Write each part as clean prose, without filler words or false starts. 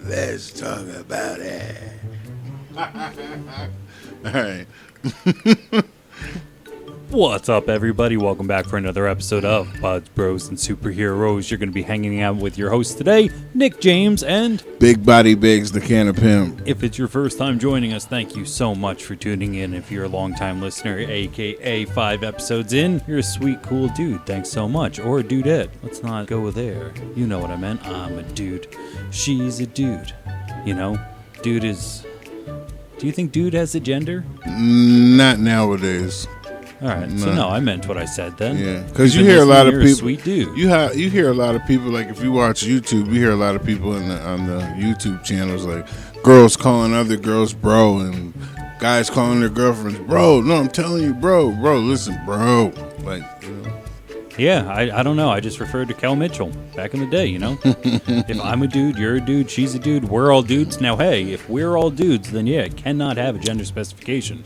Let's talk about it. All right. What's up, everybody? Welcome back for another episode of Buds, Bros, and Superheroes. You're going to be hanging out with your host today, Nick James, and BigBody Biggz, the can of pimp. if it's your first time joining us, thank you so much for tuning in. If you're a long-time listener, aka 5 episodes in, you're a sweet, cool dude. Thanks so much. Or a dudette. Let's not go there. You know what I meant. I'm a dude. She's a dude. You know, dude is... Do you think dude has a gender? Not nowadays. All right, so no, I meant what I said then. Yeah, because you hear a lot of people. Sweet dude. You hear a lot of people, like if you watch YouTube, you hear a lot of people on the YouTube channels, like girls calling other girls bro, and guys calling their girlfriends bro. No, I'm telling you, bro, listen, bro. Like, you know. Yeah, I don't know. I just referred to Kel Mitchell back in the day, you know? If I'm a dude, you're a dude, she's a dude, we're all dudes. Now, hey, if we're all dudes, then yeah, it cannot have a gender specification.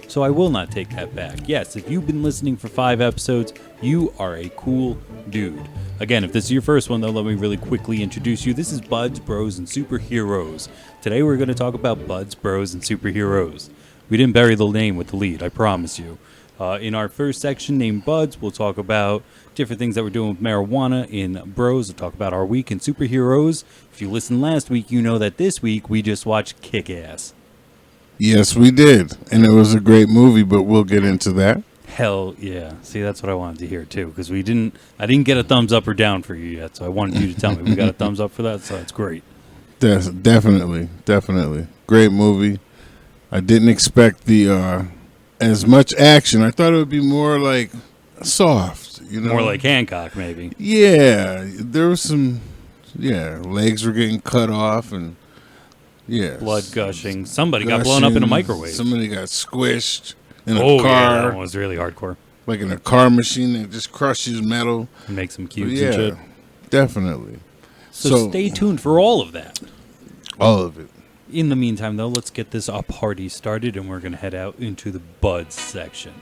So I will not take that back. Yes, if you've been listening for 5 episodes, you are a cool dude. Again, if this is your first one, though, let me really quickly introduce you. This is Buds, Bros, and Superheroes. Today we're going to talk about Buds, Bros, and Superheroes. We didn't bury the name with the lead, I promise you. In our first section named Buds, we'll talk about different things that we're doing with marijuana. In Bros, we'll talk about our week in Superheroes. If you listened last week, you know that this week we just watched Kick-Ass. Yes, we did, and it was a great movie, but we'll get into that. Hell yeah. See, that's what I wanted to hear, too, because I didn't get a thumbs up or down for you yet, so I wanted you to tell me we got a thumbs up for that, so that's great. Definitely. Great movie. I didn't expect the as much action. I thought it would be more like soft, you know? More like Hancock, maybe. Yeah, there was some, legs were getting cut off, and blood gushing. Somebody got blown up in a microwave. Somebody got squished in a car. Yeah, that one was really hardcore. Like in a car machine that just crushes metal. And makes some cubes and shit. Definitely. So stay tuned for all of that. All of it. In the meantime, though, let's get this party started, and we're going to head out into the Buds section.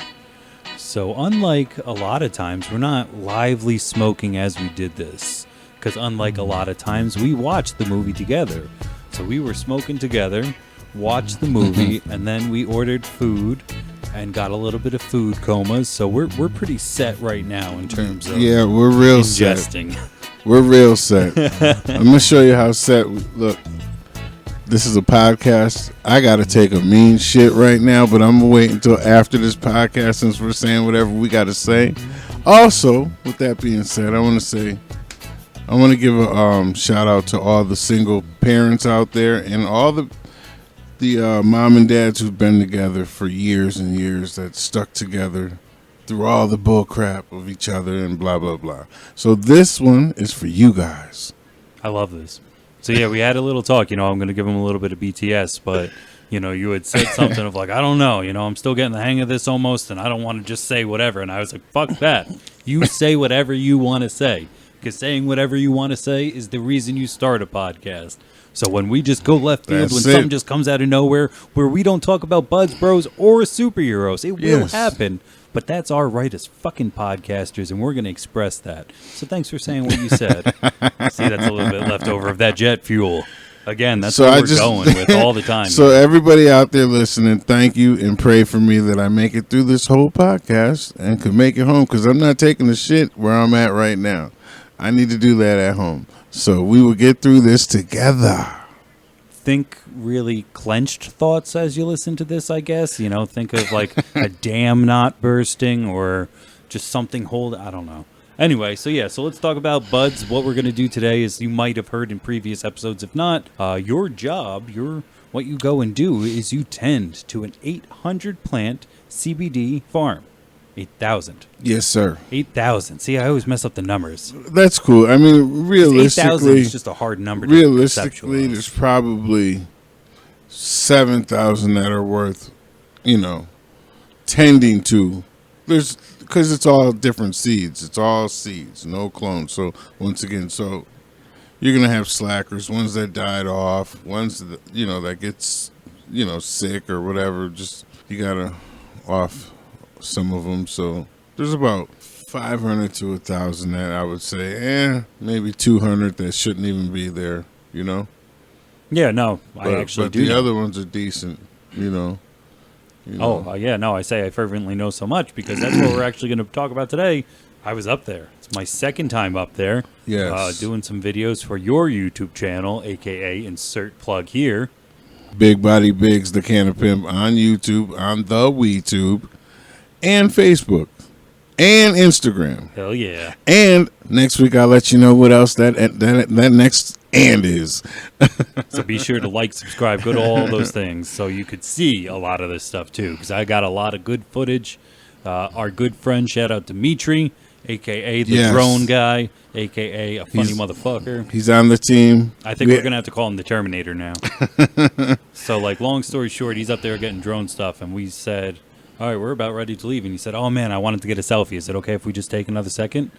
So unlike a lot of times, we're not lively smoking as we did this. Because unlike a lot of times, we watched the movie together. So we were smoking together, watched the movie, and then we ordered food and got a little bit of food comas. So we're pretty set right now in terms of we're real ingesting. Set. We're real set. I'm going to show you how set look. This is a podcast. I got to take a mean shit right now, but I'm going to wait until after this podcast since we're saying whatever we got to say. Also, with that being said, I want to give a shout out to all the single parents out there and all the mom and dads who've been together for years and years that stuck together through all the bull crap of each other and blah, blah, blah. So this one is for you guys. I love this. So yeah, we had a little talk, I'm going to give them a little bit of BTS, but, you had said something of like, I don't know, I'm still getting the hang of this almost, and I don't want to just say whatever. And I was like, fuck that. You say whatever you want to say. Because saying whatever you want to say is the reason you start a podcast. So when we just go left field, something just comes out of nowhere, where we don't talk about Buds, Bros, or superheroes, it will happen. But that's our right as fucking podcasters, and we're going to express that. So thanks for saying what you said. See, that's a little bit left over of that jet fuel. Again, that's what we're going with all the time. So everybody out there listening, thank you, and pray for me that I make it through this whole podcast and can make it home, because I'm not taking the shit where I'm at right now. I need to do that at home. So we will get through this together. Think really clenched thoughts as you listen to this, I guess. Think of like a dam not bursting or just something I don't know. Anyway, so let's talk about Buds. What we're going to do today is, you might have heard in previous episodes. If not, your job, what you go and do is you tend to an 800 plant CBD farm. 8,000. Yes, sir. 8,000. See, I always mess up the numbers. That's cool. I mean, realistically, 8,000 is just a hard number to realistically, there's probably 7,000 that are worth, tending to. Because it's all different seeds. It's all seeds, no clones. So once again, you're gonna have slackers, ones that died off, ones that that gets sick or whatever. Just you gotta off some of them. So There's about 500 to 1,000 that I would say, maybe 200 that shouldn't even be there, you know? Yeah, no, I actually but do. The know. other ones are decent, you know. Yeah, no, I say I fervently know so much because that's what we're actually going to talk about today. I was up there. It's my second time up there. Yes. Doing some videos for your YouTube channel, a.k.a. insert plug here. BigBody Biggz, the Can of Pimp on YouTube, on the WeTube, and Facebook, and Instagram. Hell yeah. And next week I'll let you know what else that next and is. So be sure to like, subscribe, go to all those things so you could see a lot of this stuff too, because I got a lot of good footage. Our good friend, shout out Dimitri, a.k.a. the drone guy, a.k.a. a funny motherfucker. He's on the team. I think we're going to have to call him the Terminator now. So, like, long story short, he's up there getting drone stuff, and we said, all right, we're about ready to leave. And he said, oh, man, I wanted to get a selfie. Is it okay if we just take another second?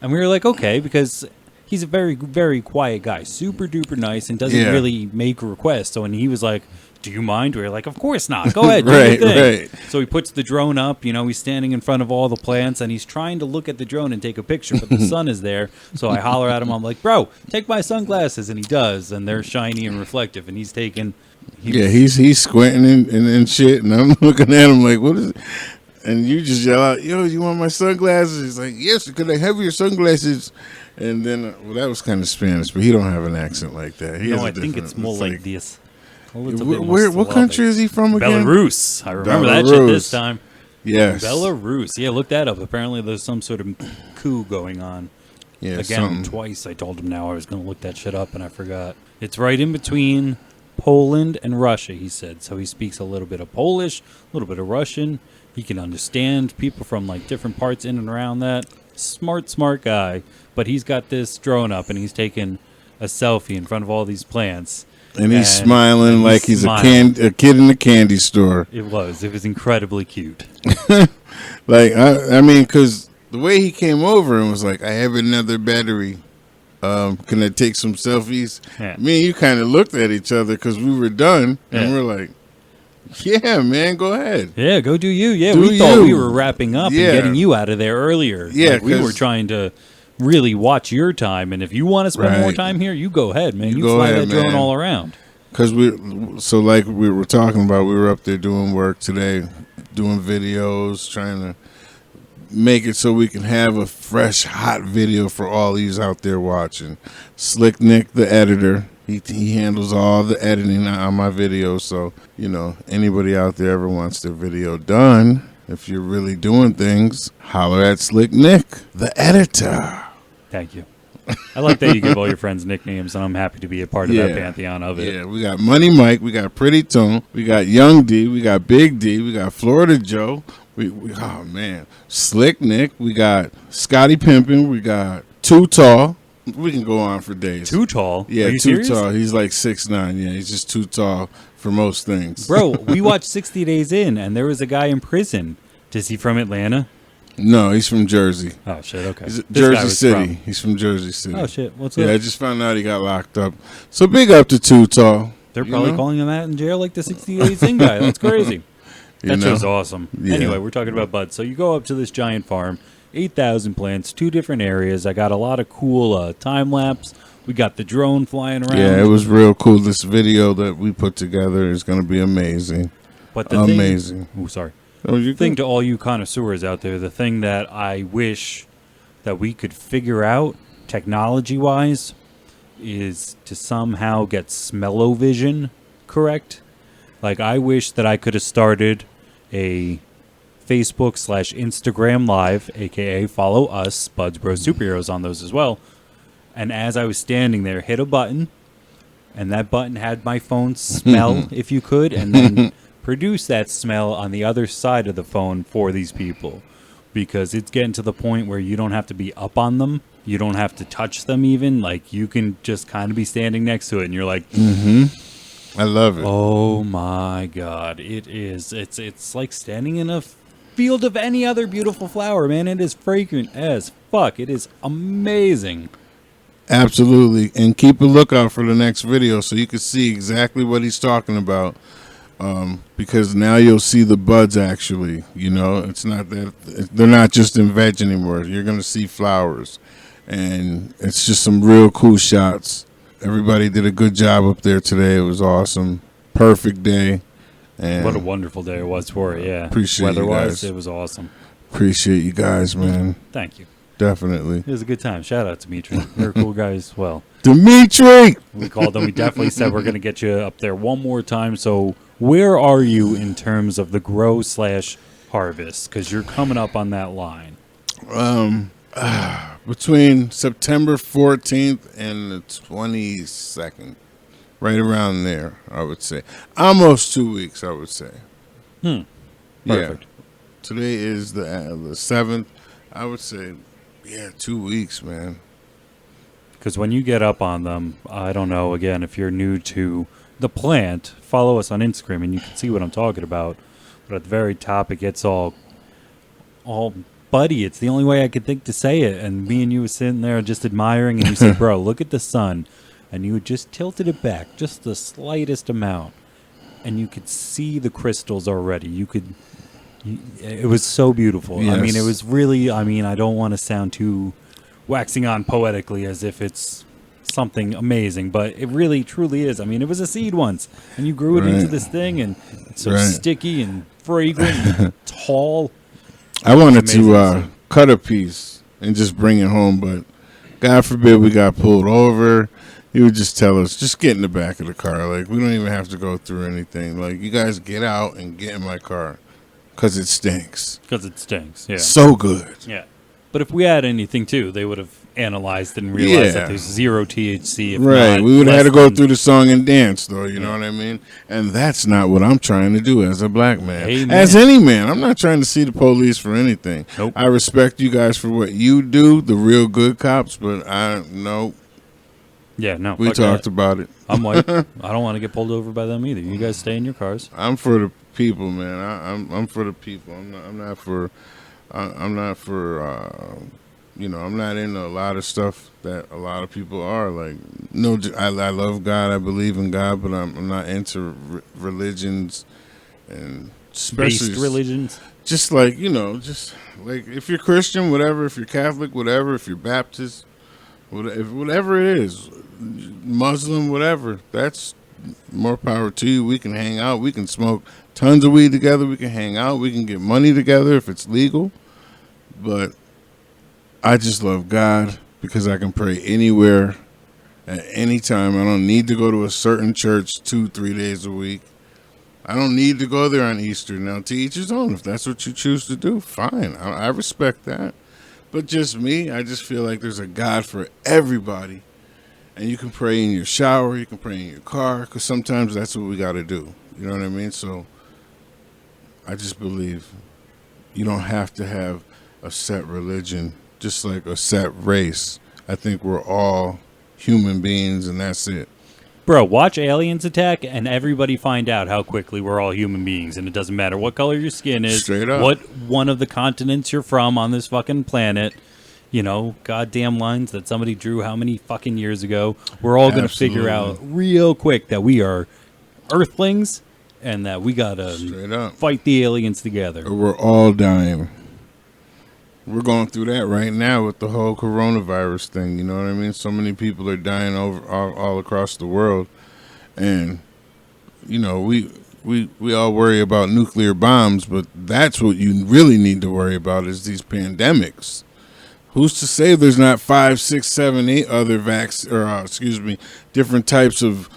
And we were like, okay, because he's a very, very quiet guy, super duper nice, and doesn't really make requests. So when he was like, do you mind? We were like, of course not. Go ahead, do your thing. Right. So he puts the drone up. You know, he's standing in front of all the plants, and he's trying to look at the drone and take a picture, but the sun is there. So I holler at him. I'm like, bro, take my sunglasses. And he does, and they're shiny and reflective, and he's taking... He's squinting and shit, and I'm looking at him like, what is it? And you just yell out, yo, you want my sunglasses? He's like, yes, could I have your sunglasses? And then, that was kind of Spanish, but he don't have an accent like that. I think it's more like this. What country is he from again? Belarus. I remember that shit this time. Yes. Belarus. Yeah, look that up. Apparently there's some sort of coup going on. Yeah, again, twice I told him now I was going to look that shit up, and I forgot. It's right in between Poland and Russia, he said. So he speaks a little bit of Polish, a little bit of Russian. He can understand people from, like, different parts in and around that. Smart guy. But he's got this drone up, and he's taking a selfie in front of all these plants. And he's smiling like he's a kid in a candy store. It was incredibly cute. Like, I mean, because the way he came over and was like, I have another battery. Can I take some selfies? Yeah. Me and you kind of looked at each other because we were done. And we're like, yeah, man, go ahead. Yeah, go do you. Yeah, we thought we were wrapping up and getting you out of there earlier. Yeah, like, we were trying to really watch your time, and if you want to spend more time here, you go ahead, man. You fly that drone all around. Because like we were talking about, we were up there doing work today, doing videos, trying to make it so we can have a fresh, hot video for all these out there watching. Slick Nick, the editor, he handles all the editing on my videos. So, anybody out there ever wants their video done, if you're really doing things, holler at Slick Nick, the editor. Thank you. I like that you give all your friends nicknames, and I'm happy to be a part of that pantheon of it. Yeah, we got Money Mike, we got Pretty Tone, we got Young D, we got Big D, we got Florida Joe, oh man, Slick Nick, we got Scotty Pimpin', we got Too Tall. We can go on for days. Too tall? Yeah, Are you too serious? tall. He's like 6'9". Yeah, he's just too tall for most things. Bro, we watched 60 Days In, and there was a guy in prison. Is he from Atlanta? No, he's from Jersey. Oh, shit, okay. Jersey City. He's from Jersey City. Oh, shit, what's up? Yeah, I just found out he got locked up. So big up to Too Tall. They're probably calling him out in jail like the 60 Days In guy. That's crazy. That show's awesome. Yeah. Anyway, we're talking about buds. So you go up to this giant farm, 8,000 plants, 2 different areas. I got a lot of cool time-lapse. We got the drone flying around. Yeah, it was real cool. This video that we put together is going to be amazing. But the amazing. Thing to all you connoisseurs out there, the thing that I wish that we could figure out technology-wise is to somehow get smell-o-vision correct. Like, I wish that I could have started a Facebook/Instagram Live, a.k.a. follow us, Buds Bros Superheroes, on those as well. And as I was standing there, hit a button, and that button had my phone smell, if you could, and then produce that smell on the other side of the phone for these people. Because it's getting to the point where you don't have to be up on them. You don't have to touch them even. Like, you can just kind of be standing next to it, and you're like... I love it. Oh, my God. It's like standing in a field of any other beautiful flower, man. It is fragrant as fuck. It is amazing. Absolutely. And keep a lookout for the next video so you can see exactly what he's talking about. Because now you'll see the buds actually. It's not that they're not just in veg anymore. You're gonna see flowers, and it's just some real cool shots. Everybody did a good job up there today. It was awesome, perfect day. And what a wonderful day it was for it. Yeah, appreciate weather-wise, you guys. it was awesome. Appreciate you guys, man. Thank you. Definitely. It was a good time. Shout out to Dimitri. You're a cool guy as well. Dimitri! We called him. We definitely said we're going to get you up there one more time. So where are you in terms of the grow/harvest? Because you're coming up on that line. Between September 14th and the 22nd. Right around there, I would say. Almost 2 weeks, I would say. Perfect. Yeah. Today is the 7th. I would say, 2 weeks, man. Because when you get up on them, I don't know, again, if you're new to the plant, follow us on Instagram and you can see what I'm talking about. But at the very top, it gets all buddy. It's the only way I could think to say it. And me and you were sitting there just admiring, and you said, bro, look at the sun. And you had just tilted it back just the slightest amount. And you could see the crystals already. It was so beautiful. Yes. I mean, it was really, I don't want to sound too waxing on poetically as if it's something amazing, but it really truly is. I mean, it was a seed once, and you grew it into this thing, and it's so sticky and fragrant and tall. I wanted to cut a piece and just bring it home, but God forbid we got pulled over. He would just tell us, just get in the back of the car. Like, we don't even have to go through anything. Like, you guys get out and get in my car. Because it stinks. Because it stinks, yeah. So good. Yeah. But if we had anything, too, they would have analyzed and realized that there's zero THC. Right. We would have had to go through the song and dance, though. You know what I mean? And that's not what I'm trying to do as a black man. Amen. As any man. I'm not trying to see the police for anything. Nope. I respect you guys for what you do, the real good cops, but no. Yeah, no. We talked about it. I'm white. I don't want to get pulled over by them either. You guys stay in your cars. I'm for the people, man. I'm for the people. I'm not for I'm not into a lot of stuff that a lot of people are. Like, no, I love God. I believe in God, but I'm not into religions, and especially Based religions. Just like, just like if you're Christian, whatever. If you're Catholic, whatever. If you're Baptist, whatever it is, Muslim, whatever. That's more power to you. We can hang out. We can smoke tons of weed together. We can hang out. We can get money together if it's legal. But I just love God because I can pray anywhere at any time. I don't need to go to a certain church 2-3 days a week. I don't need to go there on Easter. Now, to each his own. If that's what you choose to do, fine. I respect that. But just me, I just feel like there's a God for everybody. And you can pray in your shower, you can pray in your car, because sometimes that's what we got to do. You know what I mean? So I just believe you don't have to have a set religion, just like a set race. I think we're all human beings, and that's it. Bro, watch aliens attack, and everybody find out how quickly we're all human beings, and it doesn't matter what color your skin is, Straight up. what one of the continents you're from on this fucking planet, goddamn lines that somebody drew how many fucking years ago. We're all going to figure out real quick that we are Earthlings, and that we got to fight the aliens together. We're all dying. We're going through that right now with the whole coronavirus thing. You know what I mean? So many people are dying all across the world. And, we all worry about nuclear bombs, but that's what you really need to worry about is these pandemics. Who's to say there's not 5, 6, 7, 8 other different types of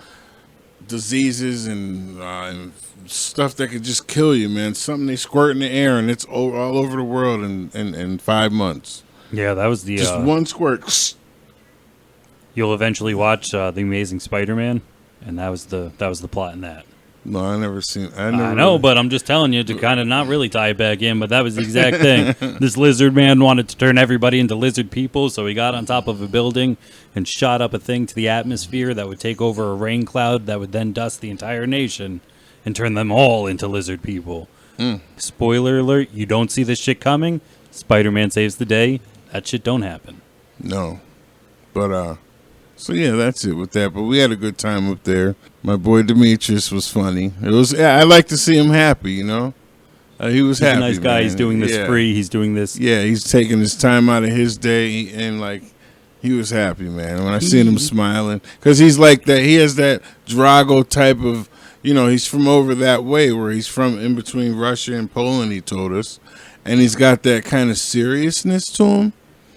diseases and stuff that could just kill you, man. Something they squirt in the air and it's all over the world in 5 months. Yeah, that was the just one squirt. You'll eventually watch The Amazing Spider-Man, and that was the plot in that. No, I never seen. I know, but I'm just telling you to kind of not really tie it back in, but that was the exact thing. This lizard man wanted to turn everybody into lizard people, so he got on top of a building and shot up a thing to the atmosphere that would take over a rain cloud that would then dust the entire nation and turn them all into lizard people. Spoiler alert, you don't see this shit coming. Spider-Man saves the day. That shit don't happen. No. But So yeah, that's it with that. But we had a good time up there. My boy Demetrius was funny. It was. Yeah, I like to see him happy. You know, he was He's happy. a nice guy. Man. He's doing this free. He's doing this. Yeah, he's taking his time out of his day, and like he was happy, man. When I seen him smiling, because he's like that. He has that Drago type of. You know, he's from over that way, where he's from in between Russia and Poland. He told us, and he's got that kind of seriousness to him.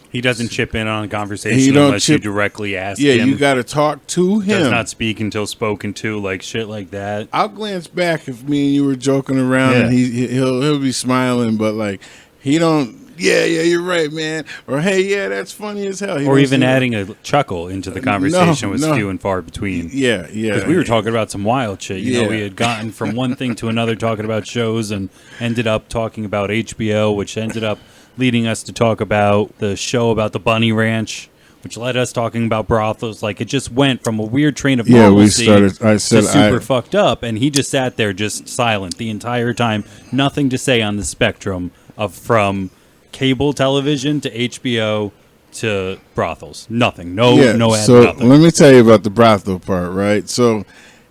He doesn't chip in on a conversation unless you directly ask him. Yeah, you got to talk to him. Does not speak until spoken to, like shit like that. I'll glance back if me and you were joking around, and he'll be smiling, but like he don't. Yeah, you're right, man. Or hey, yeah, that's funny as hell. Or even adding a chuckle into the conversation was few and far between. Yeah. Because we were talking about some wild shit. You know, we had gotten from one thing to another talking about shows and ended up talking about HBO, which ended up leading us to talk about the show about the Bunny Ranch, which led us talking about brothels. Like, it just went from a weird train of normalcy to super fucked up, and he just sat there just silent the entire time. Nothing to say on the spectrum of from cable television to HBO to brothels. Nothing. No ad, nothing. Let me tell you about the brothel part, right? So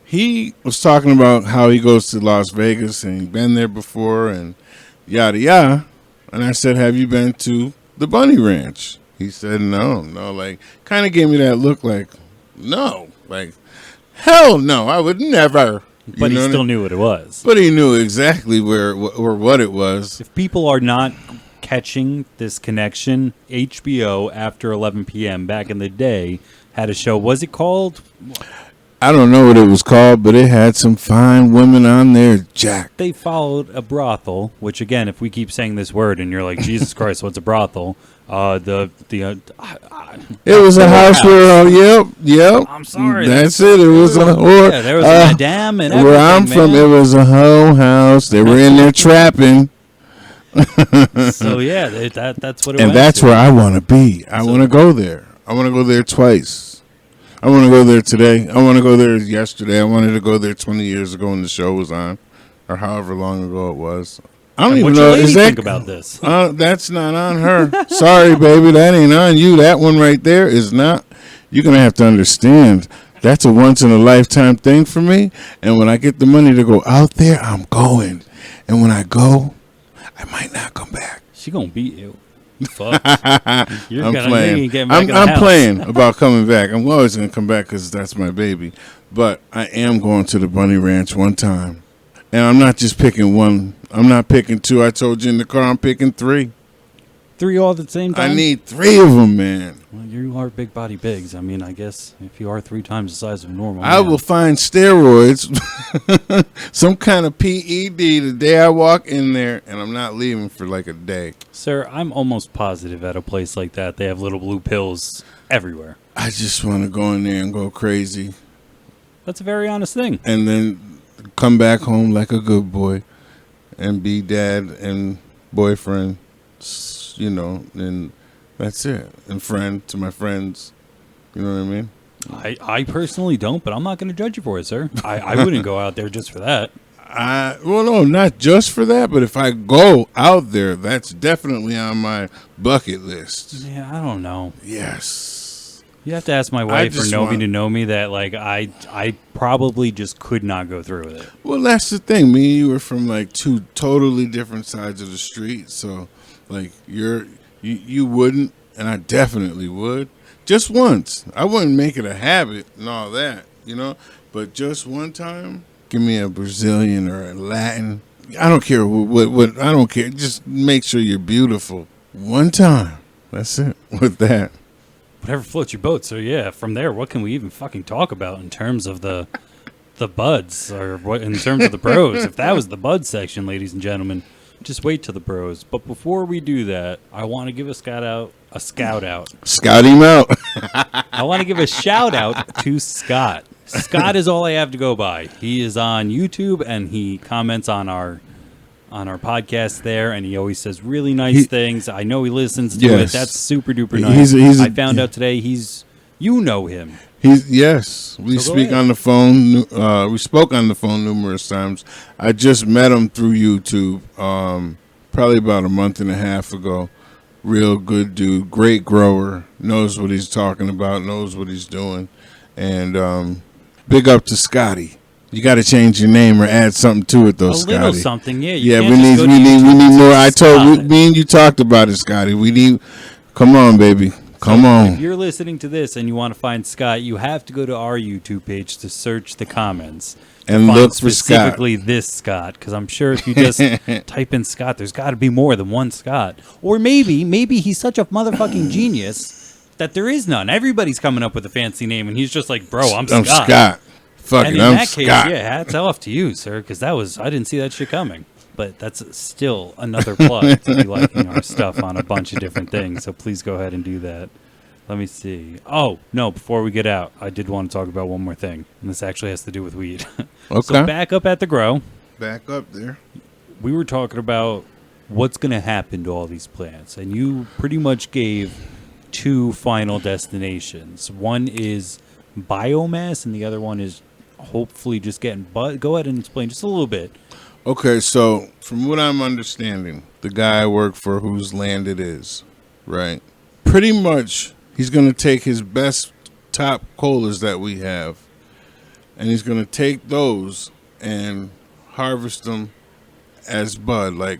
he was talking about how he goes to Las Vegas and he'd been there before and yada yada. And I said, have you been to the Bunny Ranch? He said, no. Like, kind of gave me that look like, no. Like, hell no, I would never. But he still knew what it was. But he knew exactly where or what it was. If people are not catching this connection, HBO after 11 p.m. back in the day had a show. Was it called? I don't know what it was called, but it had some fine women on there, Jack. They followed a brothel, which again, if we keep saying this word and you're like, Jesus Christ, what's a brothel? It was a house where, yep. I'm sorry. That's it. It was a whore. Yeah, there was a madame and everything, where I'm from, it was a hoe house. They were in there trapping. So yeah, that's what it was. And that's where I want to be. I want to go there. I want to go there twice. I want to go there today. I want to go there yesterday. I wanted to go there 20 years ago when the show was on, or however long ago it was. I don't even know. What do you think about this? That's not on her. Sorry, baby, that ain't on you. That one right there is not. You're gonna have to understand. That's a once in a lifetime thing for me. And when I get the money to go out there, I'm going. And when I go, I might not come back. She gonna beat you. Fuck. I'm playing about coming back. I'm always going to come back because that's my baby. But I am going to the Bunny Ranch one time. And I'm not just picking one. I'm not picking two. I told you in the car I'm picking three. Three all at the same time? I need three of them, man. Well, you are BigBody Biggz. I mean, I guess if you are 3 times the size of normal. I will find steroids, some kind of PED the day I walk in there, and I'm not leaving for like a day. Sir, I'm almost positive at a place like that they have little blue pills everywhere. I just want to go in there and go crazy. That's a very honest thing. And then come back home like a good boy and be dad and boyfriend. You know, and that's it. And friend to my friends. You know what I mean? I personally don't, but I'm not going to judge you for it, sir. I wouldn't go out there just for that. Well, no, not just for that, but if I go out there, that's definitely on my bucket list. Yeah, I don't know. Yes. You have to ask my wife or know me to know me that, like, I probably just could not go through with it. Well, that's the thing. Me and you were from, like, 2 totally different sides of the street, so... Like you wouldn't, and I definitely would. Just once. I wouldn't make it a habit and all that, you know. But just one time, give me a Brazilian or a Latin. I don't care what. I don't care. Just make sure you're beautiful. One time. That's it. With that. Whatever floats your boat. So yeah, from there, what can we even fucking talk about in terms of the buds, or what in terms of the bros? If that was the bud section, ladies and gentlemen. Just wait till the bros. But before we do that, I want to give a scout out. Scout him out. I want to give a shout out to Scott. Scott is all I have to go by. He is on YouTube and he comments on our podcast there, and he always says really nice things. I know he listens to it. That's super duper nice. I found out today you know him. Yes. We speak on the phone. We spoke on the phone numerous times. I just met him through YouTube, probably about a month and a half ago. Real good dude, great grower, knows what he's talking about, knows what he's doing, and big up to Scotty. You got to change your name or add something to it, though, Scotty. A little something, yeah. Yeah, we need more. I told me and you talked about it, Scotty. We need. Come on, baby. Come on. If you're listening to this and you want to find Scott, you have to go to our YouTube page to search the comments and look for specifically this Scott, because I'm sure if you just type in Scott, there's got to be more than one Scott. Or maybe he's such a motherfucking genius that there is none. Everybody's coming up with a fancy name, and he's just like, bro, I'm Scott. I'm Scott. Fuck it, I'm Scott. Case, yeah, hats off to you, sir, because I didn't see that shit coming. But that's still another plug to be liking our stuff on a bunch of different things. So please go ahead and do that. Let me see. Oh, no, before we get out, I did want to talk about one more thing. And this actually has to do with weed. Okay. So back up at the grow. Back up there. We were talking about what's going to happen to all these plants. And you pretty much gave two final destinations. One is biomass and the other one is hopefully just getting bud. Go ahead and explain just a little bit. Okay, so from what I'm understanding, the guy I work for whose land it is, right? Pretty much he's going to take his best top colas that we have, and he's going to take those and harvest them as bud, like,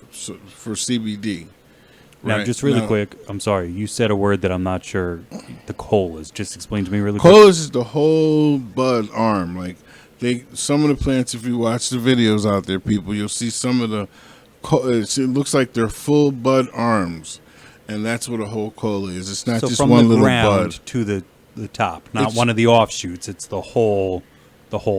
for CBD. Now, right? just really quick, I'm sorry, you said a word that I'm not sure. The colas. Just explain to me really quick. Colas is the whole bud arm, like. Some of the plants, if you watch the videos out there, people, you'll see some of the. It looks like they're full bud arms, and that's what a whole cola is. It's not just one little bud to the top, not one of the offshoots. It's the whole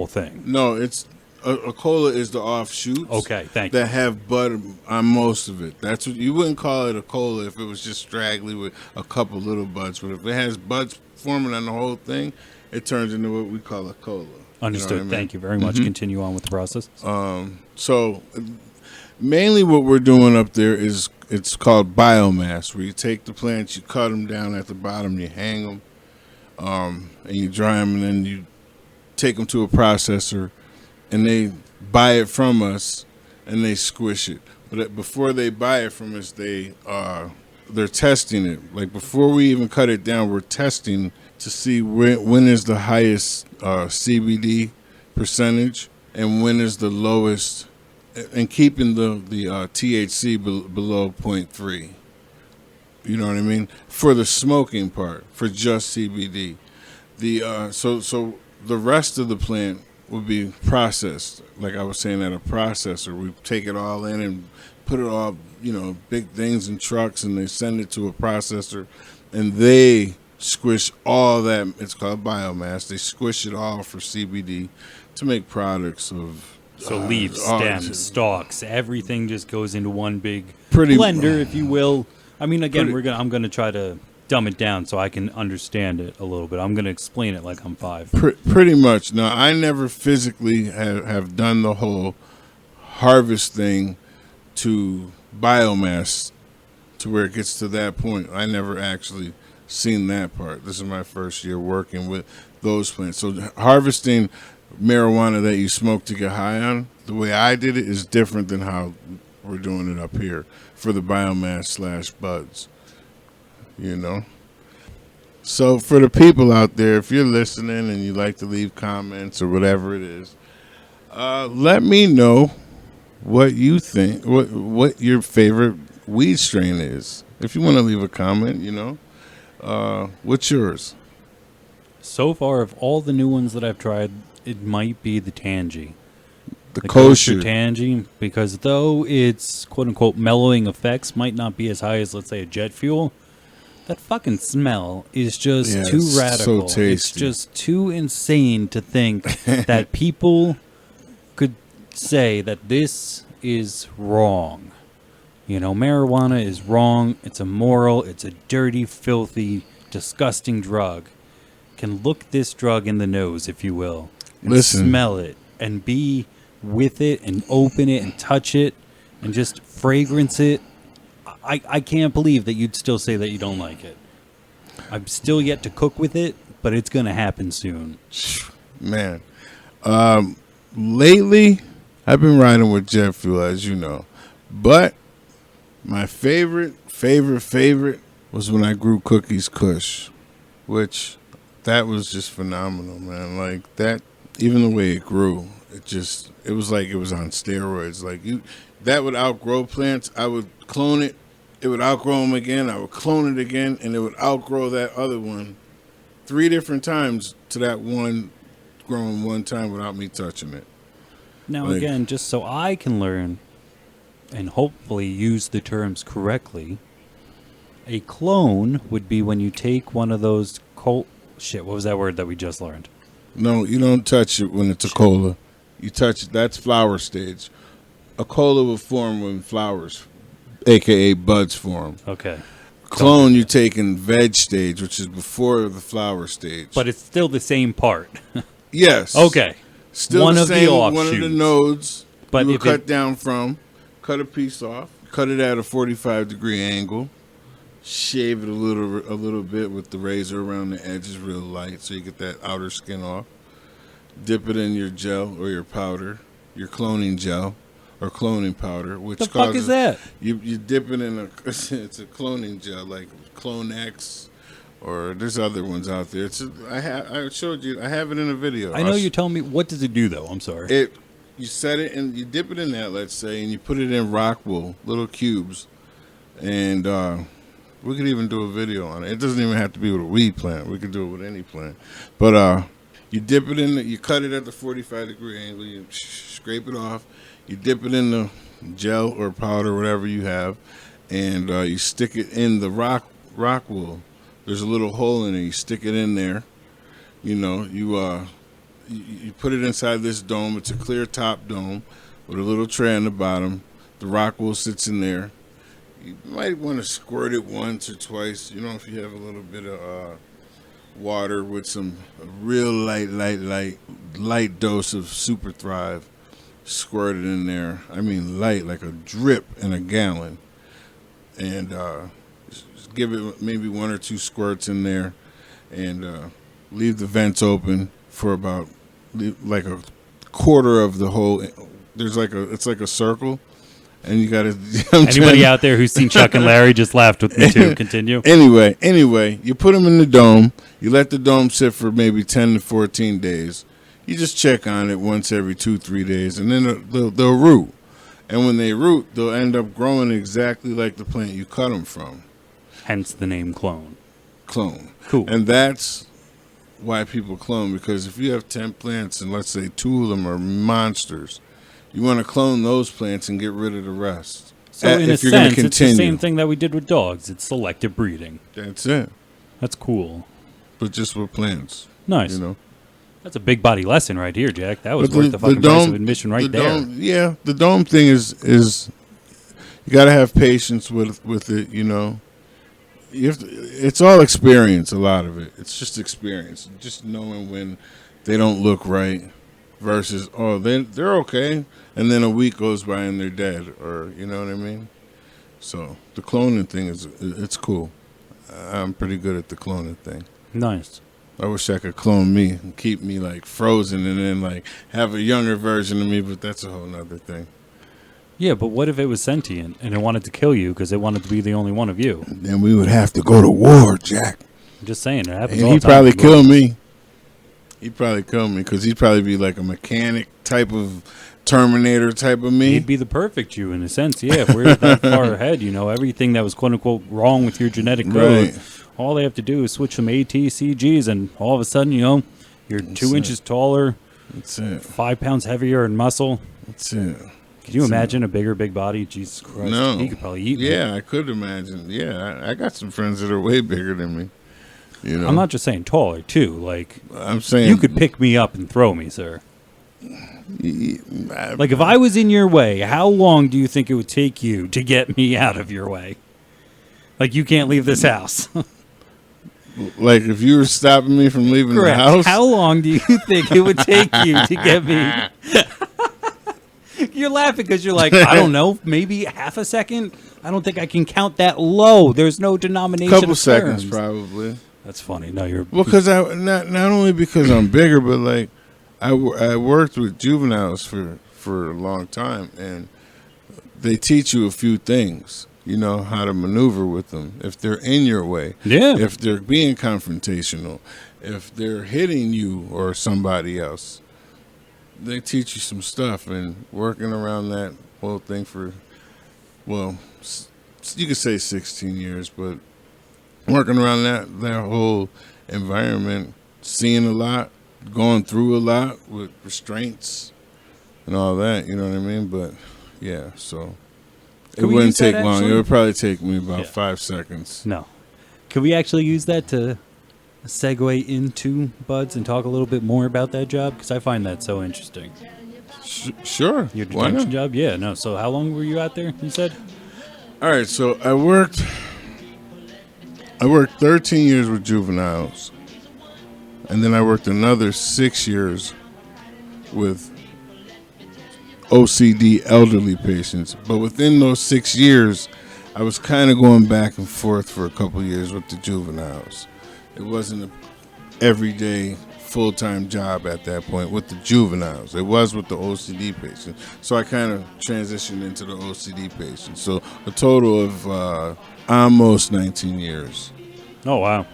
thing. No, it's a cola is the offshoots. Okay, thank you. That have bud on most of it. That's what you wouldn't call it a cola if it was just straggly with a couple little buds. But if it has buds forming on the whole thing, it turns into what we call a cola. Understood. You know what I mean? Thank you very much. Mm-hmm. Continue on with the process. So mainly what we're doing up there is it's called biomass, where you take the plants, you cut them down at the bottom, you hang them, and you dry them, and then you take them to a processor, and they buy it from us, and they squish it. But before they buy it from us, they're testing it. Like before we even cut it down, we're testing to see when is the highest CBD percentage and when is the lowest, and keeping the THC below 0.3. You know what I mean? For the smoking part, for just CBD. So the rest of the plant would be processed, like I was saying, at a processor. We take it all in and put it all, big things in trucks, and they send it to a processor, and they squish all that. It's called biomass. They squish it all for CBD to make products of leaves, stems, stalks, everything just goes into one big blender, if you will. I mean, again, I'm gonna try to dumb it down so I can understand it a little bit. I'm gonna explain it like I'm 5. Pretty much. Now, I never physically have done the whole harvest thing to biomass to where it gets to that point. I never actually seen that part. This is my first year working with those plants. So harvesting marijuana that you smoke to get high on, the way I did it is different than how we're doing it up here for the biomass / buds. So for the people out there, if you're listening and you like to leave comments or whatever it is, let me know what you think, what your favorite weed strain is. If you want to leave a comment, what's yours? So far, of all the new ones that I've tried, it might be the Tangy. The kosher Tangy, because though its quote-unquote mellowing effects might not be as high as, let's say, a jet fuel, that fucking smell is just too radical. So tasty. It's just too insane to think that people could say that this is wrong. Marijuana is wrong. It's immoral. It's a dirty, filthy, disgusting drug. Can look this drug in the nose, if you will, and smell it and be with it and open it and touch it and just fragrance it. I can't believe that you'd still say that you don't like it. I'm still yet to cook with it, but it's going to happen soon. Man. Lately, I've been riding with jet fuel, as you know. But My favorite was when I grew Cookies Kush, which that was just phenomenal, man. Like that, even the way it grew, it was like it was on steroids. Like that would outgrow plants. I would clone it. It would outgrow them again. I would clone it again, and it would outgrow that other one 3 different times to that one growing one time without me touching it. Now, again, just so I can learn and hopefully use the terms correctly, a clone would be when you take one of those what was that word that we just learned? No, you don't touch it when it's a cola. You touch it, that's flower stage. A cola will form when flowers, a.k.a. buds, form. Okay. Clone you take in veg stage, which is before the flower stage. But it's still the same part. Yes. Okay. Still one the of same, the offshoots. one of the nodes but you will cut down from, cut a piece off, cut it at a 45-degree angle, shave it a little bit with the razor around the edges real light so you get that outer skin off. Dip it in your gel or your powder, your cloning gel or cloning powder. Which the fuck is that? You dip it in it's a cloning gel like Clone X. Or there's other ones out there. I showed you. I have it in a video. I know you're telling me. What does it do, though? I'm sorry. You set it and you dip it in that, let's say, and you put it in rock wool, little cubes, and we could even do a video on it. It doesn't even have to be with a weed plant. We could do it with any plant. But you dip it in. You cut it at the 45-degree angle. You scrape it off. You dip it in the gel or powder, whatever you have, and you stick it in the rock wool. There's a little hole in it. You stick it in there. You know, you put it inside this dome. It's a clear top dome with a little tray on the bottom. The rock wool sits in there. You might want to squirt it once or twice. You know, if you have a little bit of water with some real light dose of Super Thrive, squirt it in there. I mean, light, like a drip in a gallon, and give it maybe 1 or 2 squirts in there, and leave the vents open for about like a quarter of the whole. It's like a circle, and you got to. Anybody out there who's seen Chuck and Larry just laughed with me too. Continue. Anyway, you put them in the dome. You let the dome sit for maybe 10 to 14 days. You just check on it once every 2-3 days, and then they'll root. And when they root, they'll end up growing exactly like the plant you cut them from. Hence the name clone. Clone. Cool. And that's why people clone, because if you have 10 plants and let's say 2 of them are monsters, you want to clone those plants and get rid of the rest. So in a sense, it's the same thing that we did with dogs. It's selective breeding. That's it. That's cool. But just with plants. Nice. You know? That's a big body lesson right here, Jack. That was worth the fucking price of admission right there. Yeah, the dome thing is you got to have patience with it, you know. It's all experience, a lot of it. It's just experience. Just knowing when they don't look right versus, they're okay, and then a week goes by and they're dead, or you know what I mean? So the cloning thing it's cool. I'm pretty good at the cloning thing. Nice. I wish I could clone me and keep me like frozen and then like have a younger version of me, but that's a whole nother thing. Yeah, but what if it was sentient and it wanted to kill you because it wanted to be the only one of you? Then we would have to go to war, Jack. I'm just saying, it happens and all the time. He'd probably kill me. He'd probably kill me because he'd probably be like a mechanic type of Terminator type of me. He'd be the perfect you in a sense, yeah. If we're that far ahead, you know, everything that was quote-unquote wrong with your genetic code, all they have to do is switch some ATCGs and all of a sudden, you know, you're 2 inches taller, That's it. 5 pounds heavier in muscle. That's it. Could you imagine a bigger, big body? Jesus Christ. No. He could probably eat me. Yeah, I could imagine. Yeah, I got some friends that are way bigger than me. You know, I'm not just saying taller, too. Like, I'm saying you could pick me up and throw me, sir. Like, if I was in your way, how long do you think it would take you to get me out of your way? Like, you can't leave this house. Like, if you were stopping me from leaving Correct. the house? How long do you think it would take you to get me? You're laughing because you're like, I don't know, maybe half a second? I don't think I can count that low. There's no denomination Couple of seconds, terms. probably. That's funny. No, you're... Well, because not only because I'm bigger, but, like, I worked with juveniles for a long time, and they teach you a few things. You know how to maneuver with them if they're in your way. Yeah. If they're being confrontational, if they're hitting you or somebody else, they teach you some stuff. And working around that whole thing for, well, you could say 16 years, but working around that whole environment, seeing a lot, going through a lot with restraints and all that. You know what I mean? But yeah, so. It wouldn't take long. It would probably take me about 5 seconds. No. Could we actually use that to segue into Buds and talk a little bit more about that job? Because I find that so interesting. Sure. Your detention job? Yeah, no. So how long were you out there, you said? All right, so I worked 13 years with juveniles. And then I worked another 6 years with OCD elderly patients, but within those 6 years, I was kind of going back and forth for a couple of years with the juveniles. It wasn't an everyday full-time job at that point with the juveniles. It was with the OCD patients. So I kind of transitioned into the OCD patients. So a total of almost 19 years. Oh, wow.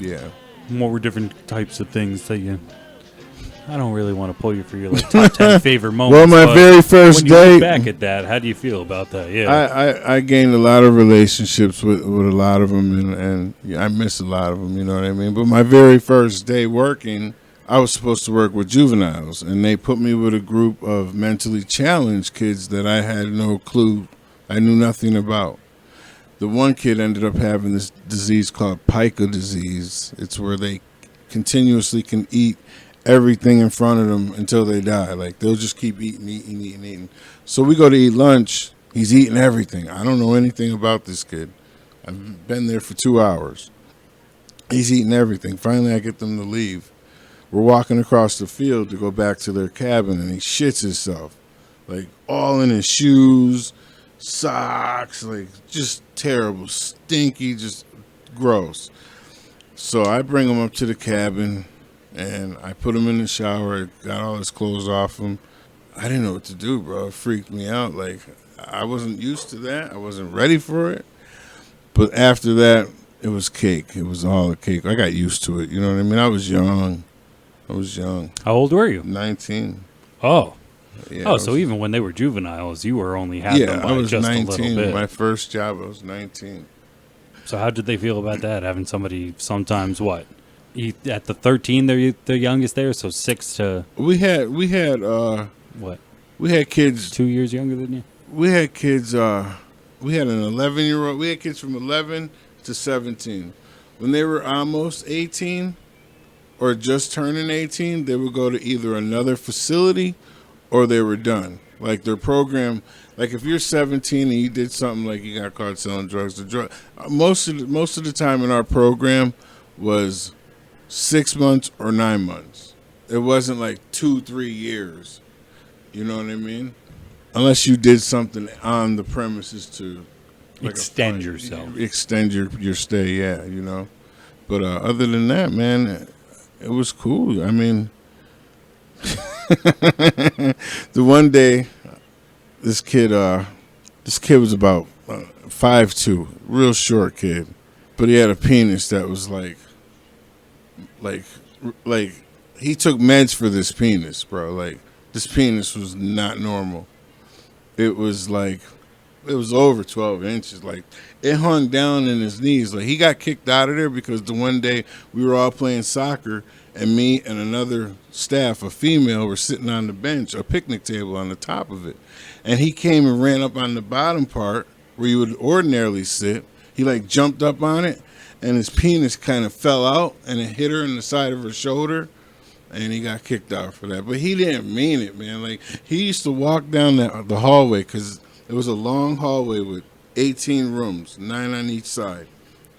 Yeah. What were different types of things that you... I don't really want to pull you for your top 10 favorite moments. Well, my very first when you day. Look back at that, how do you feel about that? Yeah, I gained a lot of relationships with a lot of them, and I miss a lot of them. You know what I mean? But my very first day working, I was supposed to work with juveniles, and they put me with a group of mentally challenged kids that I had no clue, I knew nothing about. The one kid ended up having this disease called pica disease. It's where they continuously can eat everything in front of them until they die. Like, they'll just keep eating. So we go to eat lunch. He's eating everything. I don't know anything about this kid. I've been there for 2 hours. He's eating everything. Finally, I get them to leave. We're walking across the field to go back to their cabin, and he shits himself. Like, all in his shoes, socks, like, just terrible, stinky, just gross. So I bring him up to the cabin, and I put him in the shower, got all his clothes off him. I didn't know what to do, bro. It freaked me out. Like, I wasn't used to that. I wasn't ready for it. But after that, it was cake. It was all a cake. I got used to it. You know what I mean? I was young. How old were you? 19. Oh. Yeah, so even when they were juveniles, you were only having them by I was just 19. a little bit. My first job, I was 19. So how did they feel about that? Having somebody sometimes what? At the 13, they're youngest there, so 6 to... We had what? We had kids 2 years younger than you? We had kids, we had an 11-year-old. We had kids from 11 to 17. When they were almost 18 or just turning 18, they would go to either another facility or they were done. Like, their program, like if you're 17 and you did something like you got caught selling drugs, most of the time in our program was 6 months or 9 months. It wasn't like 2-3 years. You know what I mean? Unless you did something on the premises to like extend yourself. Extend your stay, yeah, you know. But other than that, man, it was cool. I mean, the one day, this kid was about 5'2", real short kid, but he had a penis that was like he took meds for this penis, bro. Like, this penis was not normal. It was over 12 inches. Like, it hung down in his knees. Like, he got kicked out of there because the one day we were all playing soccer and me and another staff, a female, were sitting on the bench, a picnic table on the top of it. And he came and ran up on the bottom part where you would ordinarily sit. He like jumped up on it and his penis kind of fell out and it hit her in the side of her shoulder. And he got kicked out for that. But he didn't mean it, man. Like, he used to walk down the hallway because it was a long hallway with 18 rooms, 9 on each side,